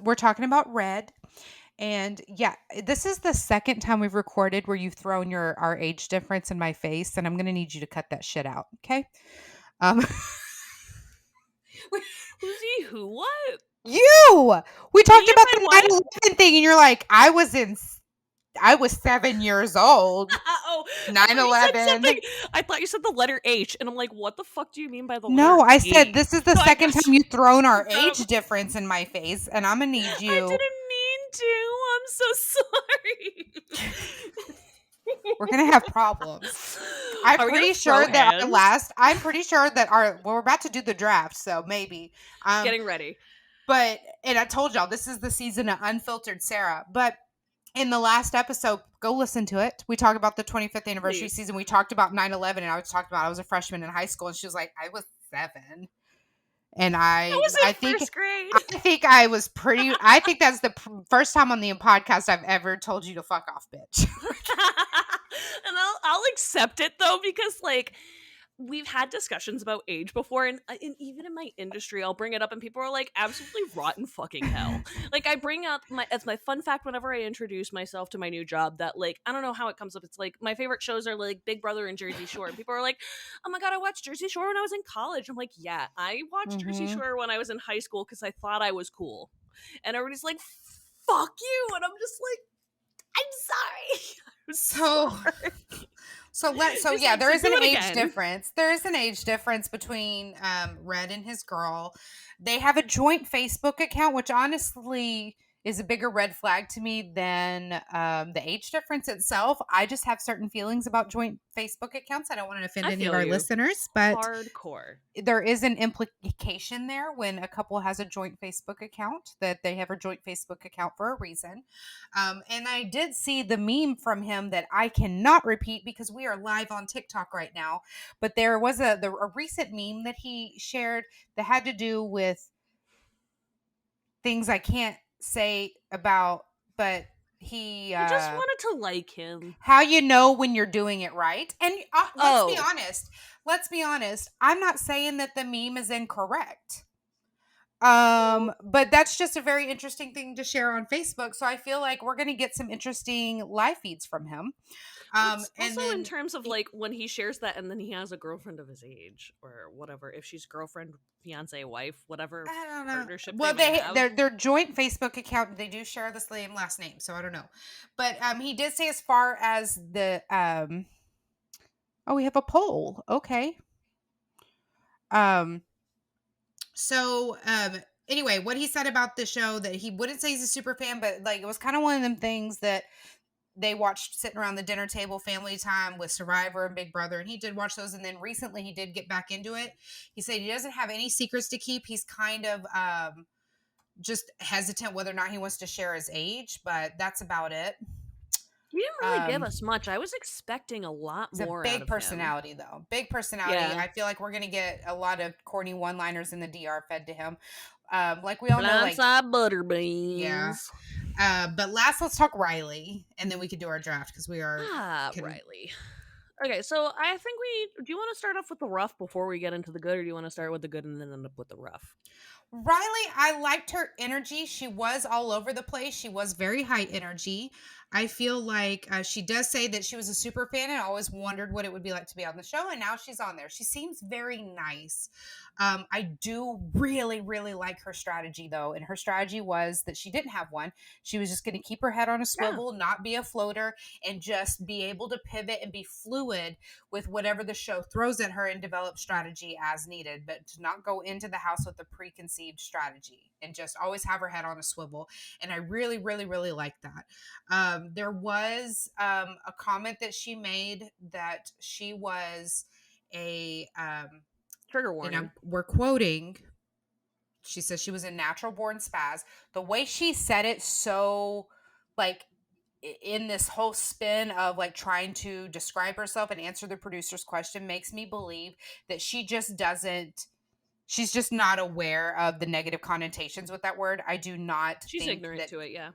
We're talking about Red. And yeah, this is the second time we've recorded where you've thrown our age difference in my face, and I'm gonna need you to cut that shit out. Okay. Um, Who's he? Who? What? we Me talked and about my the what? 9/11 thing, and you're like, I was 7 years old. Oh, I thought you said 9/11. something. I thought you said the letter H, and I'm like, what the fuck do you mean by the No, letter I said H? this is the So I second got time you've thrown our screwed up. age difference in my face, and I'm gonna need I you. didn't mean to. I'm so sorry. We're gonna have problems. Are we gonna throw hands? I'm pretty sure that we're about to do the draft, so maybe. Um, Getting ready. but and I told y'all this is the season of Unfiltered Sarah. But in the last episode, go listen to it. We talked about the 25th anniversary Please. season. We talked about 9/11, and I was talking about I was a freshman in high school, and she was like, I was 7. And I was I in think first grade. I think I was pretty. I think that's the first time on the podcast I've ever told you to fuck off, bitch. And I'll accept it though, because like we've had discussions about age before, and even in my industry I'll bring it up and people are like, absolutely rotten fucking hell. Like I bring up as my fun fact whenever I introduce myself to my new job, that like I don't know how it comes up, it's like my favorite shows are like Big Brother and Jersey Shore, and people are like, oh my god, I watched Jersey Shore when I was in college. I'm like, yeah, I watched Jersey Mhm. Shore when I was in high school because I thought I was cool. And everybody's like, fuck you, and I'm just like, I'm sorry. I'm So sorry. so Just yeah, there is do an it age again. difference. There is an age difference between Red and his girl. They have a joint Facebook account, which honestly is a bigger red flag to me than the age difference itself. I just have certain feelings about joint Facebook accounts. I don't want to offend I any of feel our you. listeners, but Hardcore. there is an implication there when a couple has a joint Facebook account, that they have a joint Facebook account for a reason. And I did see the meme from him that I cannot repeat because we are live on TikTok right now. But there was a recent meme that he shared that had to do with things I can't say about, but he I just wanted to like him. how you know when you're doing it right. And Oh, let's be honest, I'm not saying that the meme is incorrect. no. But that's just a very interesting thing to share on Facebook, so I feel like we're going to get some interesting live feeds from him. Well, it's And also in then terms of like when he shares that and then he has a girlfriend of his age or whatever, if she's girlfriend, fiance, wife, whatever I don't know. partnership they Well, might have. their joint Facebook account, they do share the same last name, so I don't know. But he did say, as far as the oh, we have a poll. Okay. Um So, anyway, what he said about the show, that he wouldn't say he's a super fan, but like it was kind of one of them things that they watched sitting around the dinner table, family time with Survivor and Big Brother, and he did watch those. And then recently, he did get back into it. He said he doesn't have any secrets to keep. He's kind of just hesitant whether or not he wants to share his age, but that's about it. He didn't really give Um, us much. I was expecting a lot He's a more out big of him. personality, though. Big personality. Yeah. I feel like we're gonna get a lot of corny one-liners in the DR fed to him. Like we all know, like, Blindside yeah. butterbeans. But last, let's talk Riley, and then we could do our draft because we are Ah, can. Riley. Okay, so I think do you want to start off with the rough before we get into the good, or do you want to start with the good and then end up with the rough? Riley, I liked her energy. She was all over the place. She was very high energy. I feel like she does say that she was a super fan and always wondered what it would be like to be on the show. And now she's on there. She seems very nice. I do really, really like her strategy, though. And her strategy was that she didn't have one. She was just going to keep her head on a Yeah. swivel, not be a floater, and just be able to pivot and be fluid with whatever the show throws at her and develop strategy as needed, but to not go into the house with a preconceived strategy and just always have her head on a swivel. And I really, really, really like that. There was a comment that she made that she was a, Trigger and warning. we're quoting, she says she was a natural born spaz. The way she said it, so like in this whole spin of like trying to describe herself and answer the producer's question, makes me believe that she's just not aware of the negative connotations with that word. I do not She's think ignorant that to it, yeah.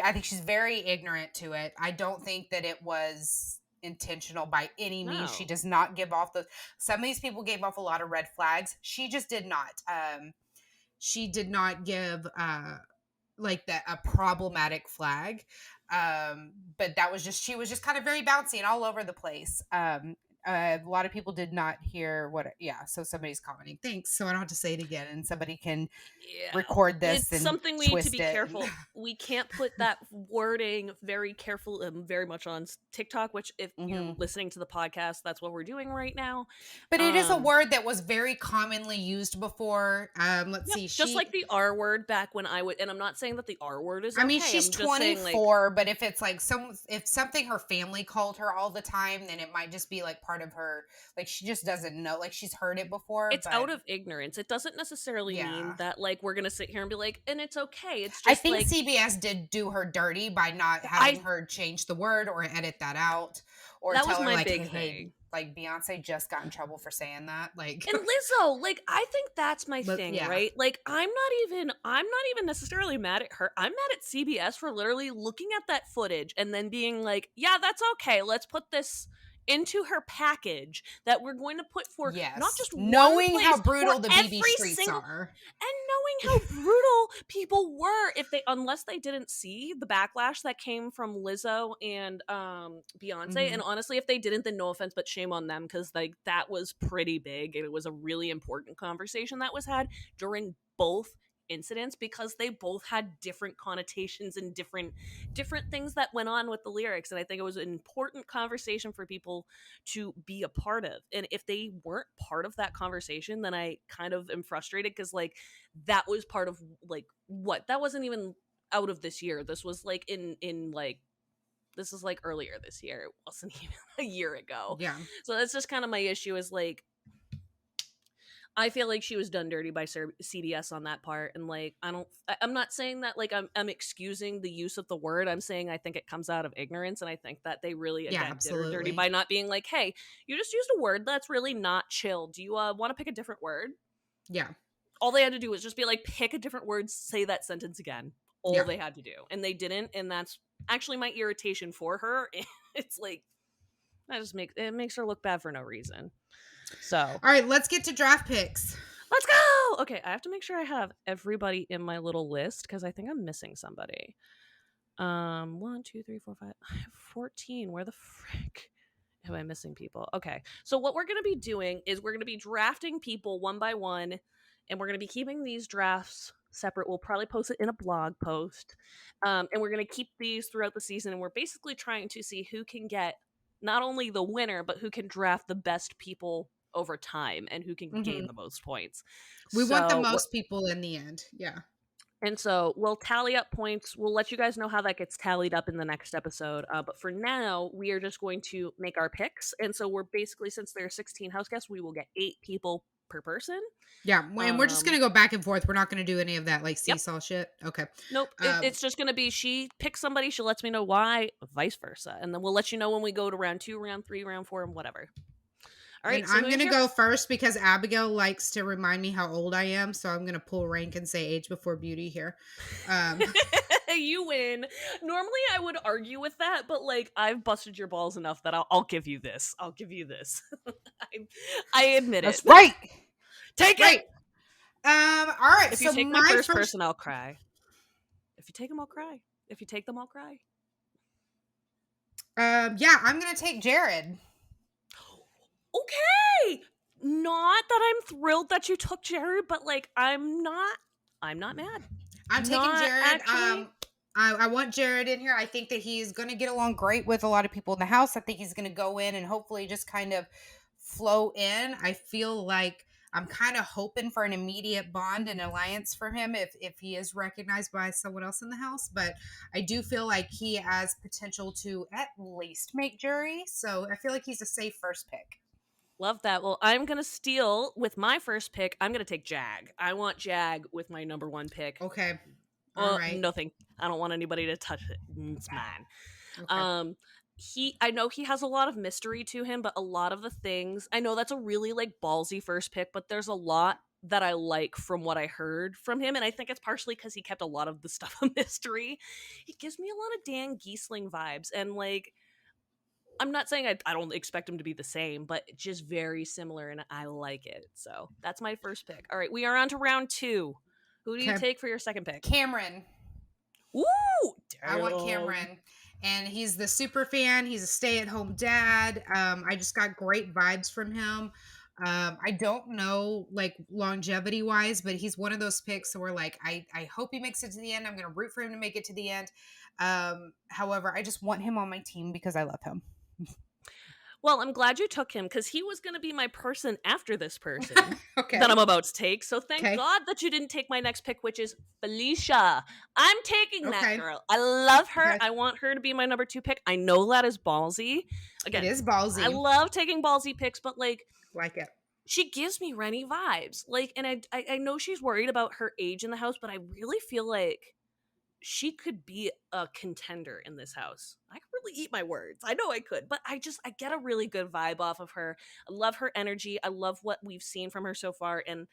I think she's very ignorant to it. I don't think that it was intentional by any means. She No. does not give off the some of these people gave off a lot of red flags. She just did not. She did not give like that a problematic flag. But that was just, she was just kind of very bouncy and all over the place. a lot of people did not hear what. Yeah, so somebody's commenting. Thanks. So I don't have to say it again, and somebody can Yeah. record this It's and something we need to twist be it. careful. We can't put that wording very careful, very much on TikTok, which if you're Mhm. listening to the podcast, that's what we're doing right now. But it is a Um, word that was very commonly used before. Let's yep, see. just like the R word back when I would, and I'm not saying that the R word is I mean, okay. she's I'm just saying like 24, but if it's like if something her family called her all the time, then it might just be like part of her. Like she just doesn't know. Like she's heard it before, it's but out of ignorance. It doesn't necessarily mean yeah. that like we're gonna sit here and be like, and it's okay. It's I just think like CBS did do her dirty by not I having her change the word or edit that out or that was tell her my like, big hey, thing. like Beyonce just got in trouble for saying that. Like, And Lizzo, like I think that's my but thing, yeah, right? Like I'm not even necessarily mad at her. I'm mad at CBS for literally looking at that footage and then being like, "Yeah, that's okay. Let's put this into her package that we're going to put for not yes, just one knowing how place, for brutal the BB every streets single are. and knowing how brutal people were if they unless they didn't see the backlash that came from Lizzo and Beyonce. Hmm. And honestly, if they didn't, then no offense, but shame on them, because like that was pretty big and it was a really important conversation that was had during both incidents, because they both had different connotations and different things that went on with the lyrics. And I think it was an important conversation for people to be a part of. And if they weren't part of that conversation, then I kind of am frustrated, because like that was part of like what that wasn't even out of this year. This was like in like this is like earlier this year. It wasn't even a year ago. Yeah, So that's just kind of my issue, is like I feel like she was done dirty by CBS on that part. And like I'm not saying that like I'm excusing the use of the word. I'm saying I think it comes out of ignorance, and I think that they really yeah, again did her dirty absolutely. by not being like, hey, you just used a word that's really not chill. Do you want to pick a different word? Yeah, All they had to do was just be like, pick a different word, say that sentence again. All yeah. they had to do, and they didn't. And that's actually my irritation for her. It's like that just makes her look bad for no reason. So All right, let's get to draft picks. let's go. Okay, I have to make sure I have everybody in my little list, because I think I'm missing somebody. 1, 2, 3, 4, 5. I have 14. Where the frick am I missing people? Okay, so what we're gonna be doing is we're gonna be drafting people one by one, and we're gonna be keeping these drafts separate. We'll probably post it in a blog post, and we're gonna keep these throughout the season. And we're basically trying to see who can get not only the winner, but who can draft the best people over time and who can gain Hmm. the most points. We want the So we're most people in the end. Yeah. and so we'll tally up points. We'll let you guys know how that gets tallied up in the next episode. But for now, we are just going to make our picks. And so we're basically, since there are 16 house guests, we will get 8 people per person. Yeah, and we're just Um, gonna go back and forth. We're not gonna do any of that like yep. seesaw shit. Okay. Nope. Um, It's just going to be she picks somebody, she lets me know why, vice versa. And then we'll let you know when we go to round 2, round 3, round 4, and whatever. All and right. So I'm who's gonna your. go first because Abigail likes to remind me how old I am, so I'm gonna pull rank and say age before beauty here. Um, You win. Normally, I would argue with that, but like I've busted your balls enough that I'll give you this. I'll give you this. I admit it. that's right. Take it. Right. All right. If you So take my my first first. person, I'll cry. If you take them, I'll cry. If you take them, I'll cry. Yeah, I'm gonna take Jared. Okay. Not that I'm thrilled that you took Jerry, but like I'm not. I'm not mad. I'm taking Not Jared. actually. I want Jared in here. I think that he's going to get along great with a lot of people in the house. I think he's going to go in and hopefully just kind of flow in. I feel like I'm kind of hoping for an immediate bond and alliance for him if he is recognized by someone else in the house. But I do feel like he has potential to at least make jury. So I feel like he's a safe first pick. Love that. Well, I'm gonna steal with my first pick. I'm gonna take Jag. I want Jag with my number 1 pick. Okay. All right. Nothing. I don't want anybody to touch it. It's mine. Okay. I know he has a lot of mystery to him, but a lot of the things, I know that's a really like ballsy first pick, but there's a lot that I like from what I heard from him, and I think it's partially because he kept a lot of the stuff a mystery. He gives me a lot of Dan Giesling vibes, and like I'm not saying I don't expect him to be the same, but just very similar, and I like it. So that's my first pick. All right, we are on to round 2. Who do you Okay. take for your second pick? Cameron. Ooh, I want damn. Cameron. and he's the super fan. He's a stay-at-home dad. I just got great vibes from him. I don't know like longevity wise, but he's one of those picks where like I hope he makes it to the end. I'm gonna root for him to make it to the end. However, I just want him on my team because I love him. Well, I'm glad you took him because he was going to be my person after this person that Okay. I'm about to take. So thank Okay. God that you didn't take my next pick, which is Felicia. I'm taking that Okay. girl. I love her. Okay. I want her to be my number 2 pick. I know that is ballsy. It Again, is I ballsy. love taking ballsy picks, but like Like it. she gives me Rennie vibes. Like, and I know she's worried about her age in the house, but I really feel like she could be a contender in this house. I could really eat my words. I know I could, but I get a really good vibe off of her. I love her energy. I love what we've seen from her so far, and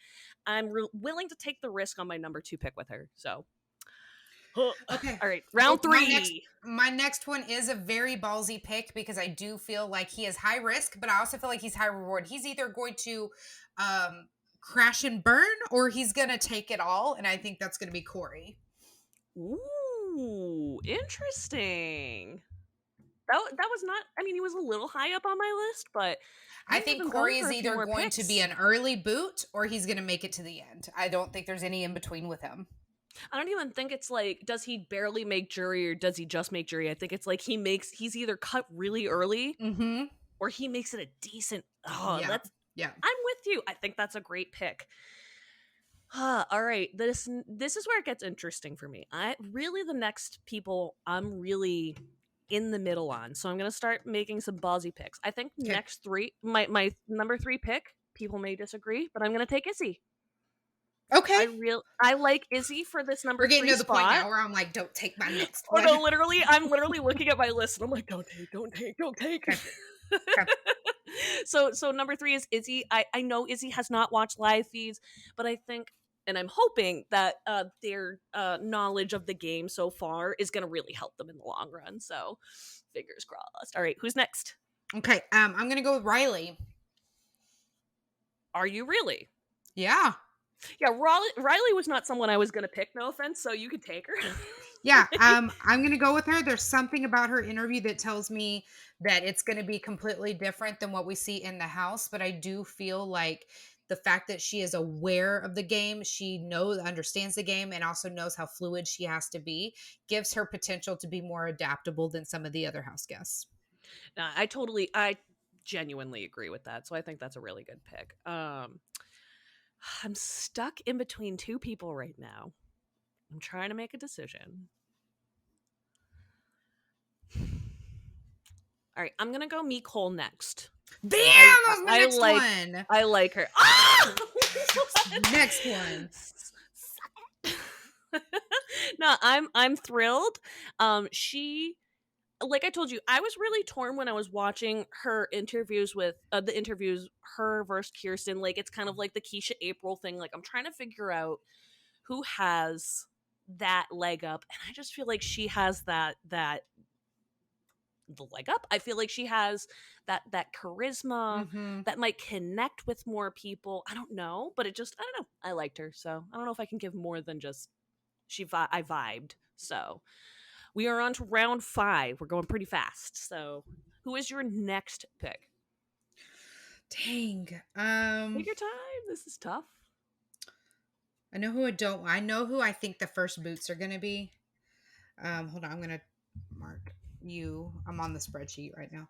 I'm willing to take the risk on my number 2 pick with her. So, all Okay. right, Oh, round my next 3. my next one is a very ballsy pick because I do feel like he is high risk, but I also feel like he's high reward. He's either going to crash and burn or he's gonna take it all, and I think that's gonna be Corey. Ooh, interesting. That was not. I mean, he was a little high up on my list, but I I didn't think even go Corey for is a few either more going to be picks. an early boot or he's gonna make it to the end. I don't think there's any in between with him. I don't even think it's like, does he barely make jury or does he just make jury? I think it's like he's either cut really early Mm-hmm. or he makes it a decent. Oh, Yeah. that's. Yeah. I'm with you. I think that's a great pick. All right, this is where it gets interesting for me. I really the next people I'm really in the middle on, so I'm gonna start making some ballsy picks. I think Okay. next 3, my number 3 pick. People may disagree, but I'm gonna take Izzy. Okay. I like Izzy for this We're number getting 3 to the point spot. now where I'm like, don't take my next Oh one. no, literally, I'm literally looking at my list and I'm like, don't take, don't take, don't take. Okay. Okay. So number 3 is Izzy. I know Izzy has not watched live feeds, but I think and I'm hoping that their knowledge of the game so far is going to really help them in the long run. So fingers crossed. All right, who's next? Okay. I'm gonna go with Riley. Are you really? Yeah. Yeah, Riley was not someone I was going to pick. No offense, so you could take her. Yeah. I'm gonna go with her. There's something about her interview that tells me that it's gonna be completely different than what we see in the house. But I do feel like the fact that she is aware of the game, she understands the game, and also knows how fluid she has to be, gives her potential to be more adaptable than some of the other house guests. I genuinely agree with that. So I think that's a really good pick. I'm stuck in between 2 people right now. I'm trying to make a decision. All right, I'm gonna go Cole next. Damn, I that was my I next like one. I like her. Ah! Next one. No, I'm thrilled. She like I told you, I was really torn when I was watching her interviews with the interviews her versus Kirsten. Like it's kind of like the Keisha April thing. Like I'm trying to figure out who has that leg up, and I just feel like she has that the leg up. I feel like she has that charisma Mm-hmm. that might connect with more people. I don't know, but it just I don't know. I liked her, so I don't know if I can give more than just I vibed. So we are on to round 5. We're going pretty fast. So who is your next pick? Dang. Take your time. This is tough. I know who I don't. I know who I think the first boots are gonna be. Hold on. I'm gonna mark you. I'm on the spreadsheet right now.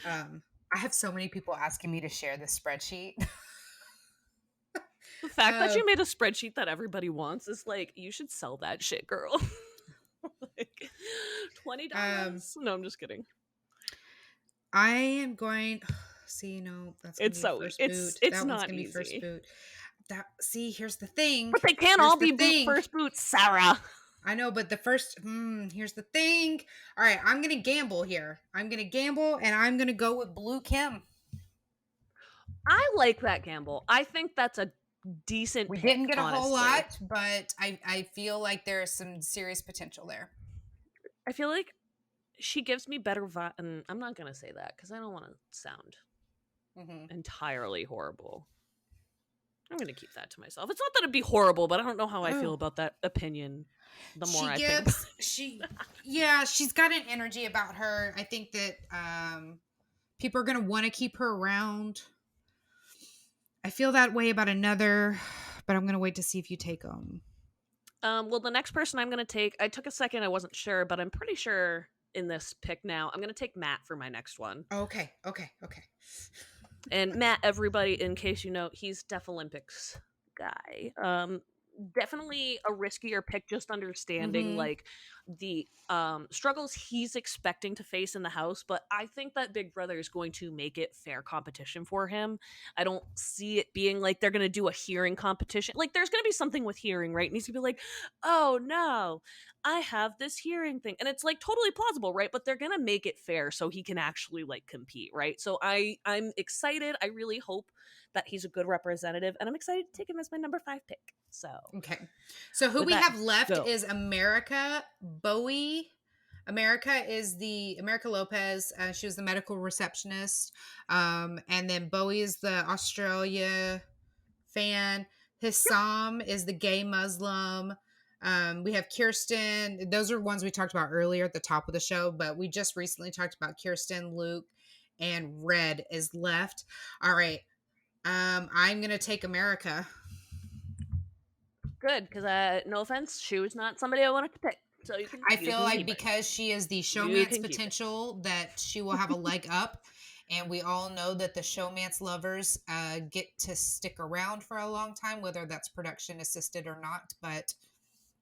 I have so many people asking me to share this spreadsheet. The fact that uh, you made a spreadsheet that everybody wants is like you should sell that shit, girl. Like um, $20. No, I'm just kidding. I am going. See, no, that's gonna be first boot. It's That one's not gonna be first easy. boot. Here's the thing. But they can't Here's all the be thing. first boots, Sarah. I know, but the first, here's the thing. All right, I'm going to gamble here. I'm going to gamble and I'm going to go with Blue Kim. I like that gamble. I think that's a decent We pick, didn't get a whole honestly. lot, but I feel like there's some serious potential there. I feel like she gives me better vibe. And I'm not going to say that because I don't want to sound entirely horrible. I'm going to keep that to myself. It's not that it'd be horrible, but I don't know how I feel about that opinion. the more She I think about gives yeah, she's got an energy about her. I think that people are going to want to keep her around. I feel that way about another, but I'm going to wait to see if you take them. Well, the next person I'm going to take, I took a second, I wasn't sure, but I'm pretty sure in this pick now, I'm going to take Matt for my next one. Okay. And Matt, everybody, in case you know, he's Deaf Olympics guy. Definitely a riskier pick, just understanding Mm-hmm. like the struggles he's expecting to face in the house, but I think that Big Brother is going to make it fair competition for him. I don't see it being like they're going to do a hearing competition. Like there's going to be something with hearing, right? And he's going to be like, "Oh no, I have this hearing thing." And it's like totally plausible, right? But they're going to make it fair so he can actually like compete, right? So I'm excited. I really hope that he's a good representative, and I'm excited to take him as my number 5 pick. So, Okay. So who with we that, have left go. is America Bowie. America Lopez. She was the medical receptionist. And then Bowie is the Australia fan. Hissam is the gay Muslim. We have Kirsten. Those are ones we talked about earlier at the top of the show, but we just recently talked about Kirsten, Luke, and Red is left. All right. I'm gonna take America. Good, because no offense, she was not somebody I wanted to pick. So I you feel can like keep it. because she is the You showmance can keep it. potential that she will have a leg up. And we all know that the showmance lovers get to stick around for a long time, whether that's production assisted or not. But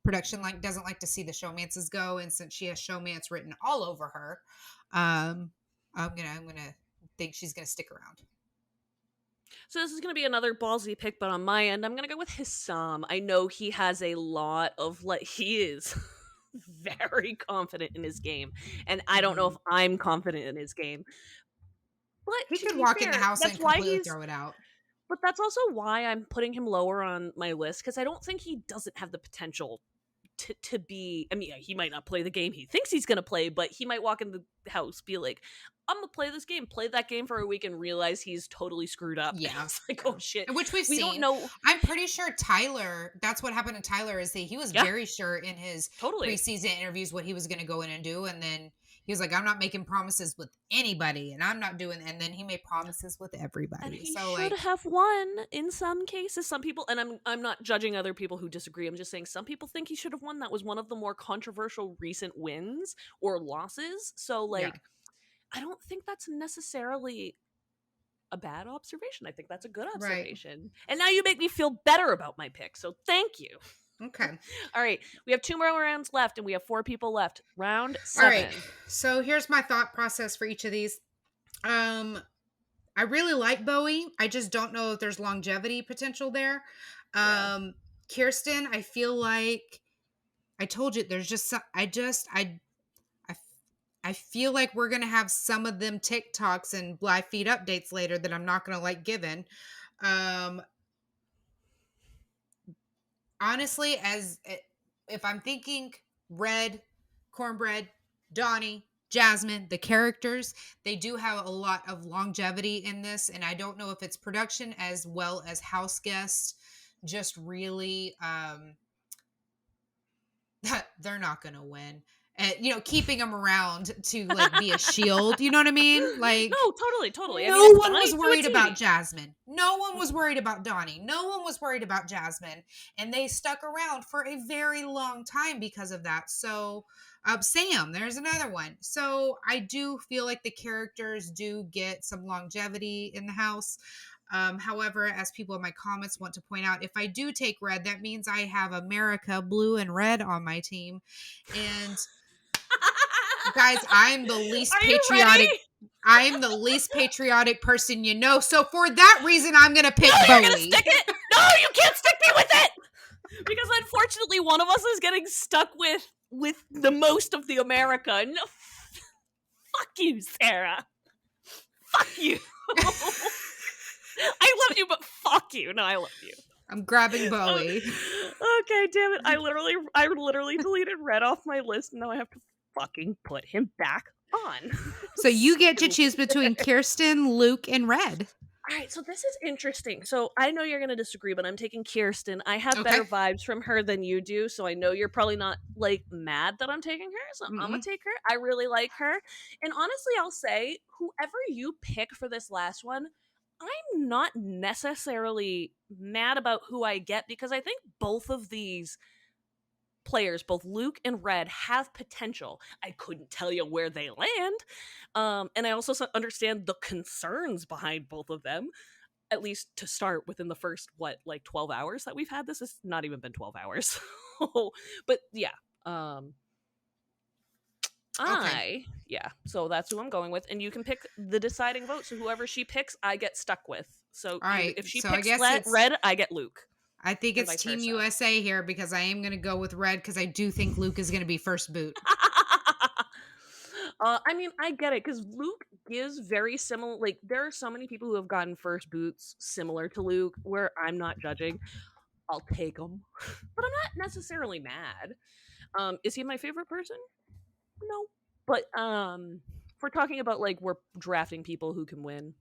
production doesn't like to see the showmances go. And since she has showmance written all over her, I'm gonna think she's gonna stick around. So this is going to be another ballsy pick, but on my end, I'm going to go with Hissam. I know he has a lot of like he is very confident in his game, and I don't know if Mhm. I'm confident in his game. But He to could be walk in the fair, house and completely throw it out. but that's also why I'm putting him lower on my list because I don't think he doesn't have the potential to be. I mean, he might not play the game he thinks he's gonna play, but he might walk in the house, be like, "I'm gonna play this game," play that game for a week, and realize he's totally screwed up. And Yeah, it's like, yeah. oh shit, And which we've we don't seen. know. I'm pretty sure Tyler, that's what happened to Tyler, is that he was Yeah, very sure in his totally. preseason interviews what he was going to go in and do. And then he was like, I'm not making promises with anybody and I'm not doing, and then he made promises with And everybody. he So, should like, have won in some cases. Some people, and I'm not judging other people who disagree. I'm just saying some people think he should have won. That was one of the more controversial recent wins or losses. So yeah, like, I don't think that's necessarily a bad observation. I think that's a good right. observation. And now you make me feel better about my pick. So thank you. Okay. All right. We have 2 more rounds left and we have 4 people left. Round All right. 7. So here's my thought process for each of these. Um, I really like Bowie. I just don't know if there's longevity potential there. Yeah. Kirsten, I feel like I told you there's just some, I I feel like we're gonna have some of them TikToks and live feed updates later that I'm not gonna like giving. Um, honestly, if I'm thinking Red, Cornbread, Donnie, Jasmine, the characters, they do have a lot of longevity in this, and I don't know if it's production as well as house guests. Just really, they're not gonna win. And keeping them around to like be a shield. You know what I mean? Like No, totally, totally. I mean, no it's one Donnie was to a worried about T. Jasmine. No one was worried about Donnie. No one was worried about Jasmine. And they stuck around for a very long time because of that. So, Sam, there's another one. So, I do feel like the characters do get some longevity in the house. However, as people in my comments want to point out, if I do take Red, that means I have America, blue, and red on my team. And guys, I'm the least Are you ready? patriotic. I'm the least patriotic person you know. So for that reason, I'm gonna No, pick you're gonna Bowie. stick it. No, you can't stick me with it. Because unfortunately, one of us is getting stuck with the most of the America. No, fuck you, Sarah. Fuck you. I love you, but fuck you. No, I love you. I'm grabbing Oh, Bowie. okay, damn it. I literally deleted Red off my list, and now I have to fucking put him back on. So you get to choose Stupid. between Kirsten, Luke, and Red. All right, so this is interesting. So I know you're going to disagree, but I'm taking Kirsten. I have Okay. better vibes from her than you do, so I know you're probably not like mad that I'm taking her. So I'm gonna Mm-mm. take her. I really like her, and honestly, I'll say whoever you pick for this last one, I'm not necessarily mad about who I get because I think both of these players, both Luke and Red, have potential. I couldn't tell you where they land, and I also understand the concerns behind both of them, at least to start within the first what, like 12 hours that we've had this. It's not even been 12 hours. But yeah, um Okay. yeah, so that's who I'm going with, and you can pick the deciding vote. So whoever she picks I get stuck with. So All either right. if she So I picks guess Red I get Luke, I think and it's vice Team versa. USA here because I am going to go with red because I do think Luke is going to be first boot. I mean, I get it because Luke gives very similar. Like, there are so many people who have gotten first boots similar to Luke, where I'm not judging. I'll take them, but I'm not necessarily mad. Is he my favorite person? No, but if we're talking about like we're drafting people who can win,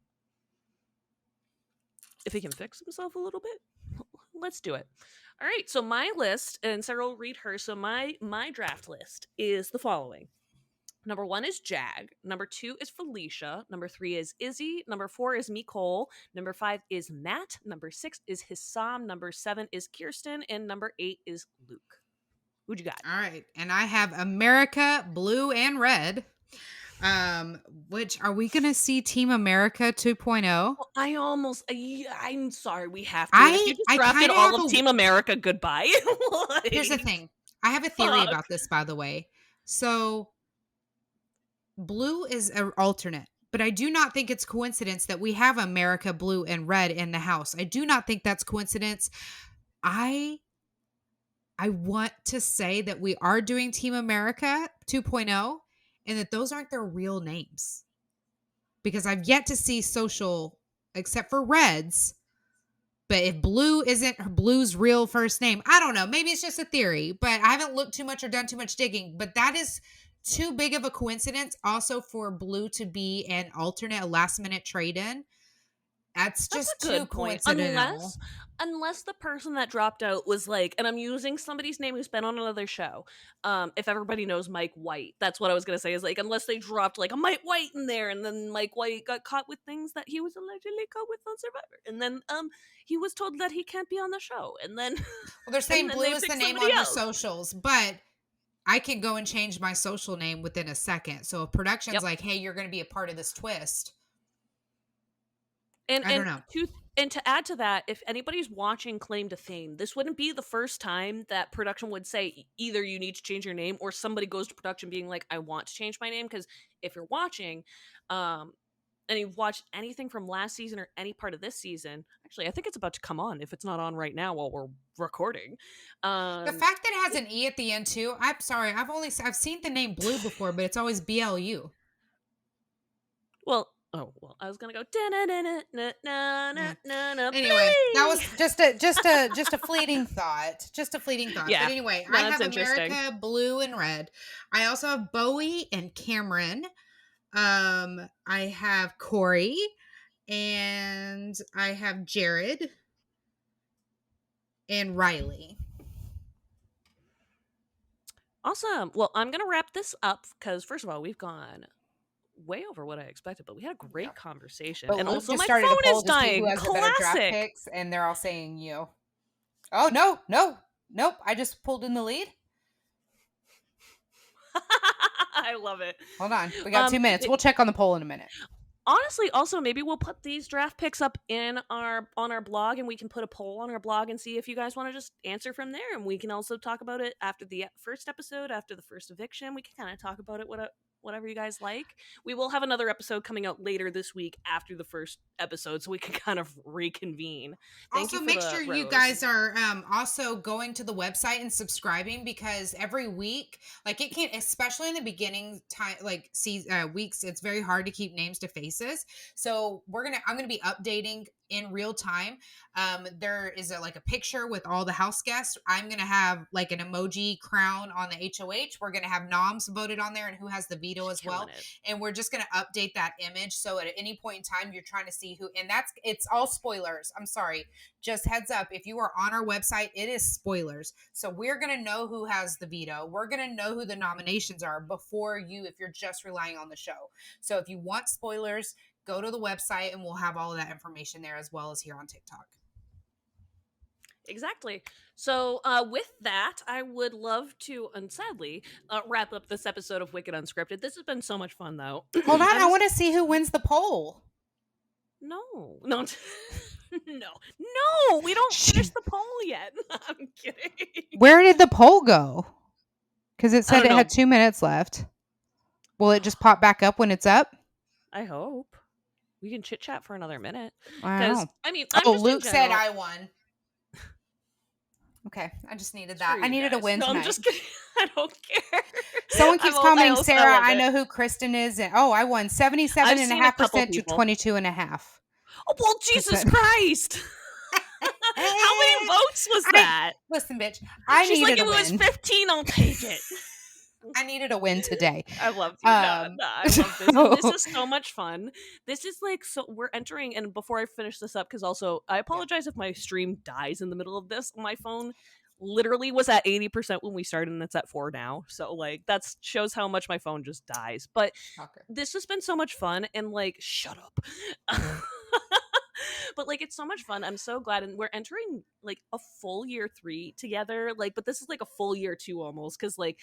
if he can fix himself a little bit, let's do it. All right, so my list, and Sarah will read her. So my draft list is the following. Number 1 is Jag. Number 2 is Felicia. Number 3 is Izzy. Number 4 is Nicole. Number 5 is Matt. Number 6 is Hissam. Number 7 is Kirsten. And number 8 is Luke. Who'd you got? All right. And I have America, blue and red. Which are we going to see Team America 2.0? Well, I'm sorry, we have to. And if I you just I drafted kind of all have of a Team America, goodbye. Here's the Like, thing. I have a theory fuck. about this, by the way. So blue is an alternate, but I do not think it's coincidence that we have America, blue and red in the house. I do not think that's coincidence. I I want to say that we are doing Team America 2.0 and that those aren't their real names because I've yet to see social except for Reds. But if Blue isn't Blue's real first name, I don't know. Maybe it's just a theory, but I haven't looked too much or done too much digging. But that is too big of a coincidence also for Blue to be an alternate, a last minute trade in. That's That's just a too good point. coincidental. Unless the person that dropped out was like, and I'm using somebody's name who's been on another show. If everybody knows Mike White, that's what I was gonna say. Is like, unless they dropped like a Mike White in there, and then Mike White got caught with things that he was allegedly caught with on Survivor, and then he was told that he can't be on the show, and then Well, they're and saying then Blue they is the picked name somebody on your else. socials, but I can go and change my social name within a second. So if production's Yep. like, hey, you're going to be a part of this twist, And I don't know. to add to that, if anybody's watching Claim to Fame, this wouldn't be the first time that production would say either you need to change your name or somebody goes to production being like, I want to change my name. Because if you're watching, um, and you've watched anything from last season or any part of this season, actually, I think it's about to come on if it's not on right now while we're recording. The Um, fact that it has an E at the end too, I'm sorry. I've seen the name Blue before, but it's always BLU. well, oh well, I was gonna go Yeah. na Anyway, that was bling. just a fleeting thought. Just a fleeting thought. But Yeah, anyway, I that's have interesting. America, blue and red. I also have Bowie and Cameron. I have Corey and I have Jared and Riley. Awesome. Well, I'm going to wrap this up because, first of all, we've gone way over what I expected, but we had a Yeah. great conversation. But And Luke also, just my started a phone poll is to see who dying. has the better draft Classic. picks, and they're all saying you. Oh no, no, nope! I just pulled in the lead. I love it. Hold on, we got 2 minutes. We'll check on the poll in a minute. Honestly, also maybe we'll put these draft picks up in our on our blog, and we can put a poll on our blog and see if you guys want to just answer from there. And we can also talk about it after the first episode, after the first eviction. We can kind of talk about it whatever you guys like. We will have another episode coming out later this week after the first episode, so we can kind of reconvene. Thank Also, you for make the sure you rose. guys are also going to the website and subscribing because every week, like it can't, especially in the beginning time, like weeks, it's very hard to keep names to faces. So I'm gonna be updating in real time. There is like a picture with all the house guests. I'm gonna have like an emoji crown on the HOH. We're gonna have noms voted on there and who has the veto as well. Killing it. And we're just gonna update that image so at any point in time you're trying to see who. And it's all spoilers. I'm sorry. Just heads up, if you are on our website, it is spoilers. So we're gonna know who has the veto. We're gonna know who the nominations are before you, if you're just relying on the show. So if you want spoilers, go to the website and we'll have all of that information there as well as here on TikTok. Exactly. So with that, I would love to, and sadly, wrap up this episode of Wicked Unscripted. This has been so much fun, though. Hold on, I want to see who wins the poll. No. No, we don't finish the poll yet. I'm kidding. Where did the poll go? Because it said it had 2 minutes left. Will it just pop back up when it's up? I hope. We can chit chat for another minute. Wow. I mean, Luke said I won. Okay, I just needed that. I needed a win tonight. I'm just kidding. I don't care. Someone keeps commenting, Sarah, I know who Kristen is. And, I won 77.5% to 22.5%. Oh, well, Jesus Christ. How many votes was that? Listen, bitch. She's like, if it was 15, I'll take it. I needed a win today. I love you. I love this. This is so much fun. This is like, so we're entering, and before I finish this up, because also I apologize if my stream dies in the middle of this. My phone literally was at 80% when we started, and it's at 4 now. So like that shows how much my phone just dies. But this has been so much fun, and like, shut up. But like, it's so much fun. I'm so glad, and we're entering like a full year 3 together. Like, but this is like a full year 2 almost, because like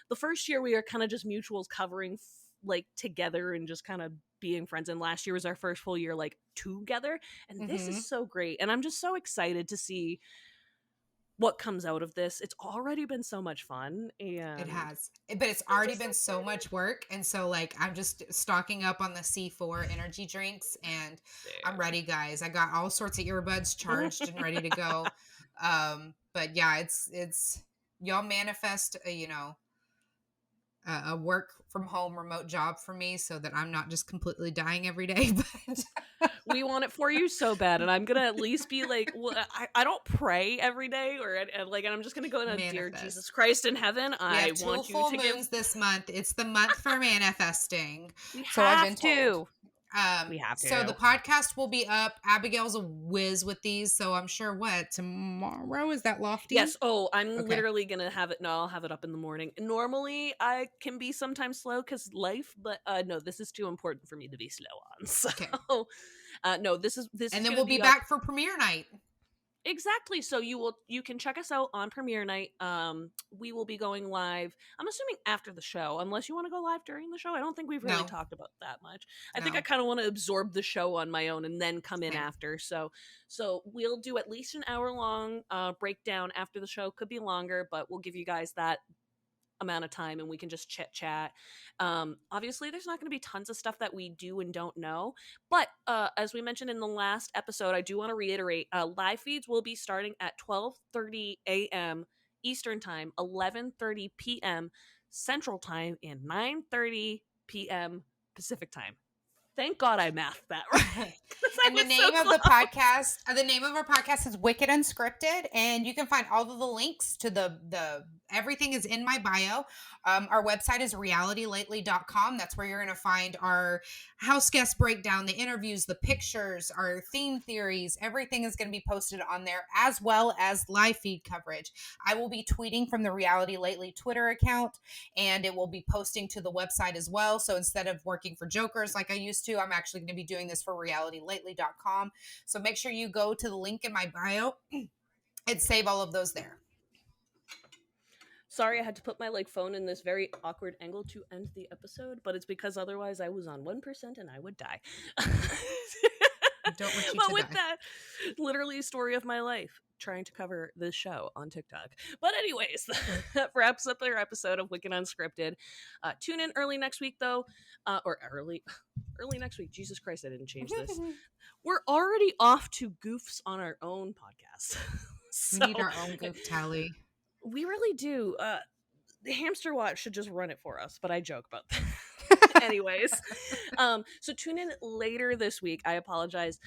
the first year we are kind of just mutuals covering like together and just kind of being friends, and last year was our first full year like together, and this is so great, and I'm just so excited to see what comes out of this. It's already been so much fun, and it has, but it's already been so much work, and so like I'm just stocking up on the C4 energy drinks, and I'm ready, guys. I got all sorts of earbuds charged and ready to go. But yeah, it's y'all manifest a work from home remote job for me so that I'm not just completely dying every day. But we want it for you so bad, and I'm gonna at least be like, well, I don't pray every day, or like, and I'm just gonna go in a dear Jesus Christ in heaven. I want you to give moons this month. It's the month for manifesting. We have to. So the podcast will be up. Abigail's a whiz with these, so I'm sure tomorrow is that Lofty? Yes. I'm literally gonna have it. No, I'll have it up in the morning. Normally, I can be sometimes slow because life, but no, this is too important for me to be slow on. So, no, this is, and then we'll be back for premiere night. Exactly. So you can check us out on premiere night. We will be going live, I'm assuming after the show, unless you want to go live during the show. I don't think we've really talked about that much. I think I kind of want to absorb the show on my own and then come in after. So we'll do at least an hour long breakdown after the show. Could be longer, but we'll give you guys that amount of time and we can just chit chat. Obviously there's not going to be tons of stuff that we do and don't know, but as we mentioned in the last episode, I do want to reiterate, live feeds will be starting at 12:30 a.m. Eastern time, 11:30 p.m. Central time, and 9:30 p.m. Pacific time. Thank God I mathed that right. And the name of the podcast, the name of our podcast is Wicked Unscripted, and you can find all of the links to the everything is in my bio. Our website is realitylately.com. That's where you're going to find our house guest breakdown, the interviews, the pictures, our theme theories. Everything is going to be posted on there, as well as live feed coverage. I will be tweeting from the Reality Lately Twitter account, and it will be posting to the website as well. So instead of working for Jokers like I used to, I'm actually going to be doing this for realitylately.com. So make sure you go to the link in my bio and save all of those there. Sorry, I had to put my phone in this very awkward angle to end the episode, but it's because otherwise I was on 1% and I would die. Don't want you but to with die. that, literally story of my life, trying to cover this show on TikTok. But anyways, that wraps up our episode of Wicked Unscripted. Tune in early next week, though. Or early next week. Jesus Christ, I didn't change this. We're already off to goofs on our own podcast. We need our own goof tally. We really do. The Hamster Watch should just run it for us, but I joke about that. Anyways, so tune in later this week. I apologize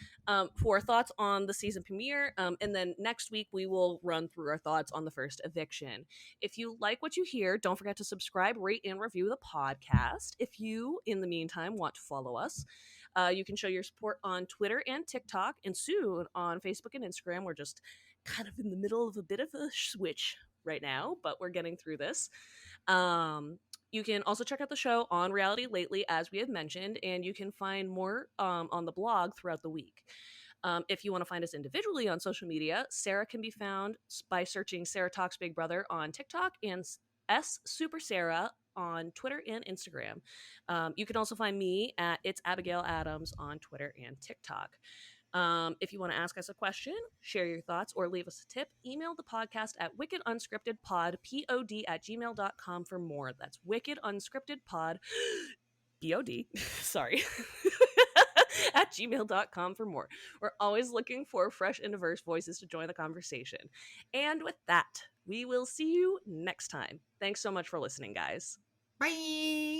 for thoughts on the season premiere, and then next week we will run through our thoughts on the first eviction. If you like what you hear, don't forget to subscribe, rate, and review the podcast. If you, in the meantime, want to follow us, you can show your support on Twitter and TikTok, and soon on Facebook and Instagram. We're just kind of in the middle of a bit of a switch right now, but we're getting through this. Um, you can also check out the show on Reality Lately, as we had mentioned, and you can find more on the blog throughout the week. If you want to find us individually on social media, Sarah can be found by searching Sarah Talks Big Brother on TikTok and S Super Sarah on Twitter and Instagram. You can also find me at It's Abigail Adams on Twitter and TikTok. If you want to ask us a question, share your thoughts, or leave us a tip, email the podcast at wickedunscriptedpod, P-O-D, at gmail.com for more. That's wickedunscriptedpod, P-O-D, sorry, at gmail.com for more. We're always looking for fresh and diverse voices to join the conversation. And with that, we will see you next time. Thanks so much for listening, guys. Bye.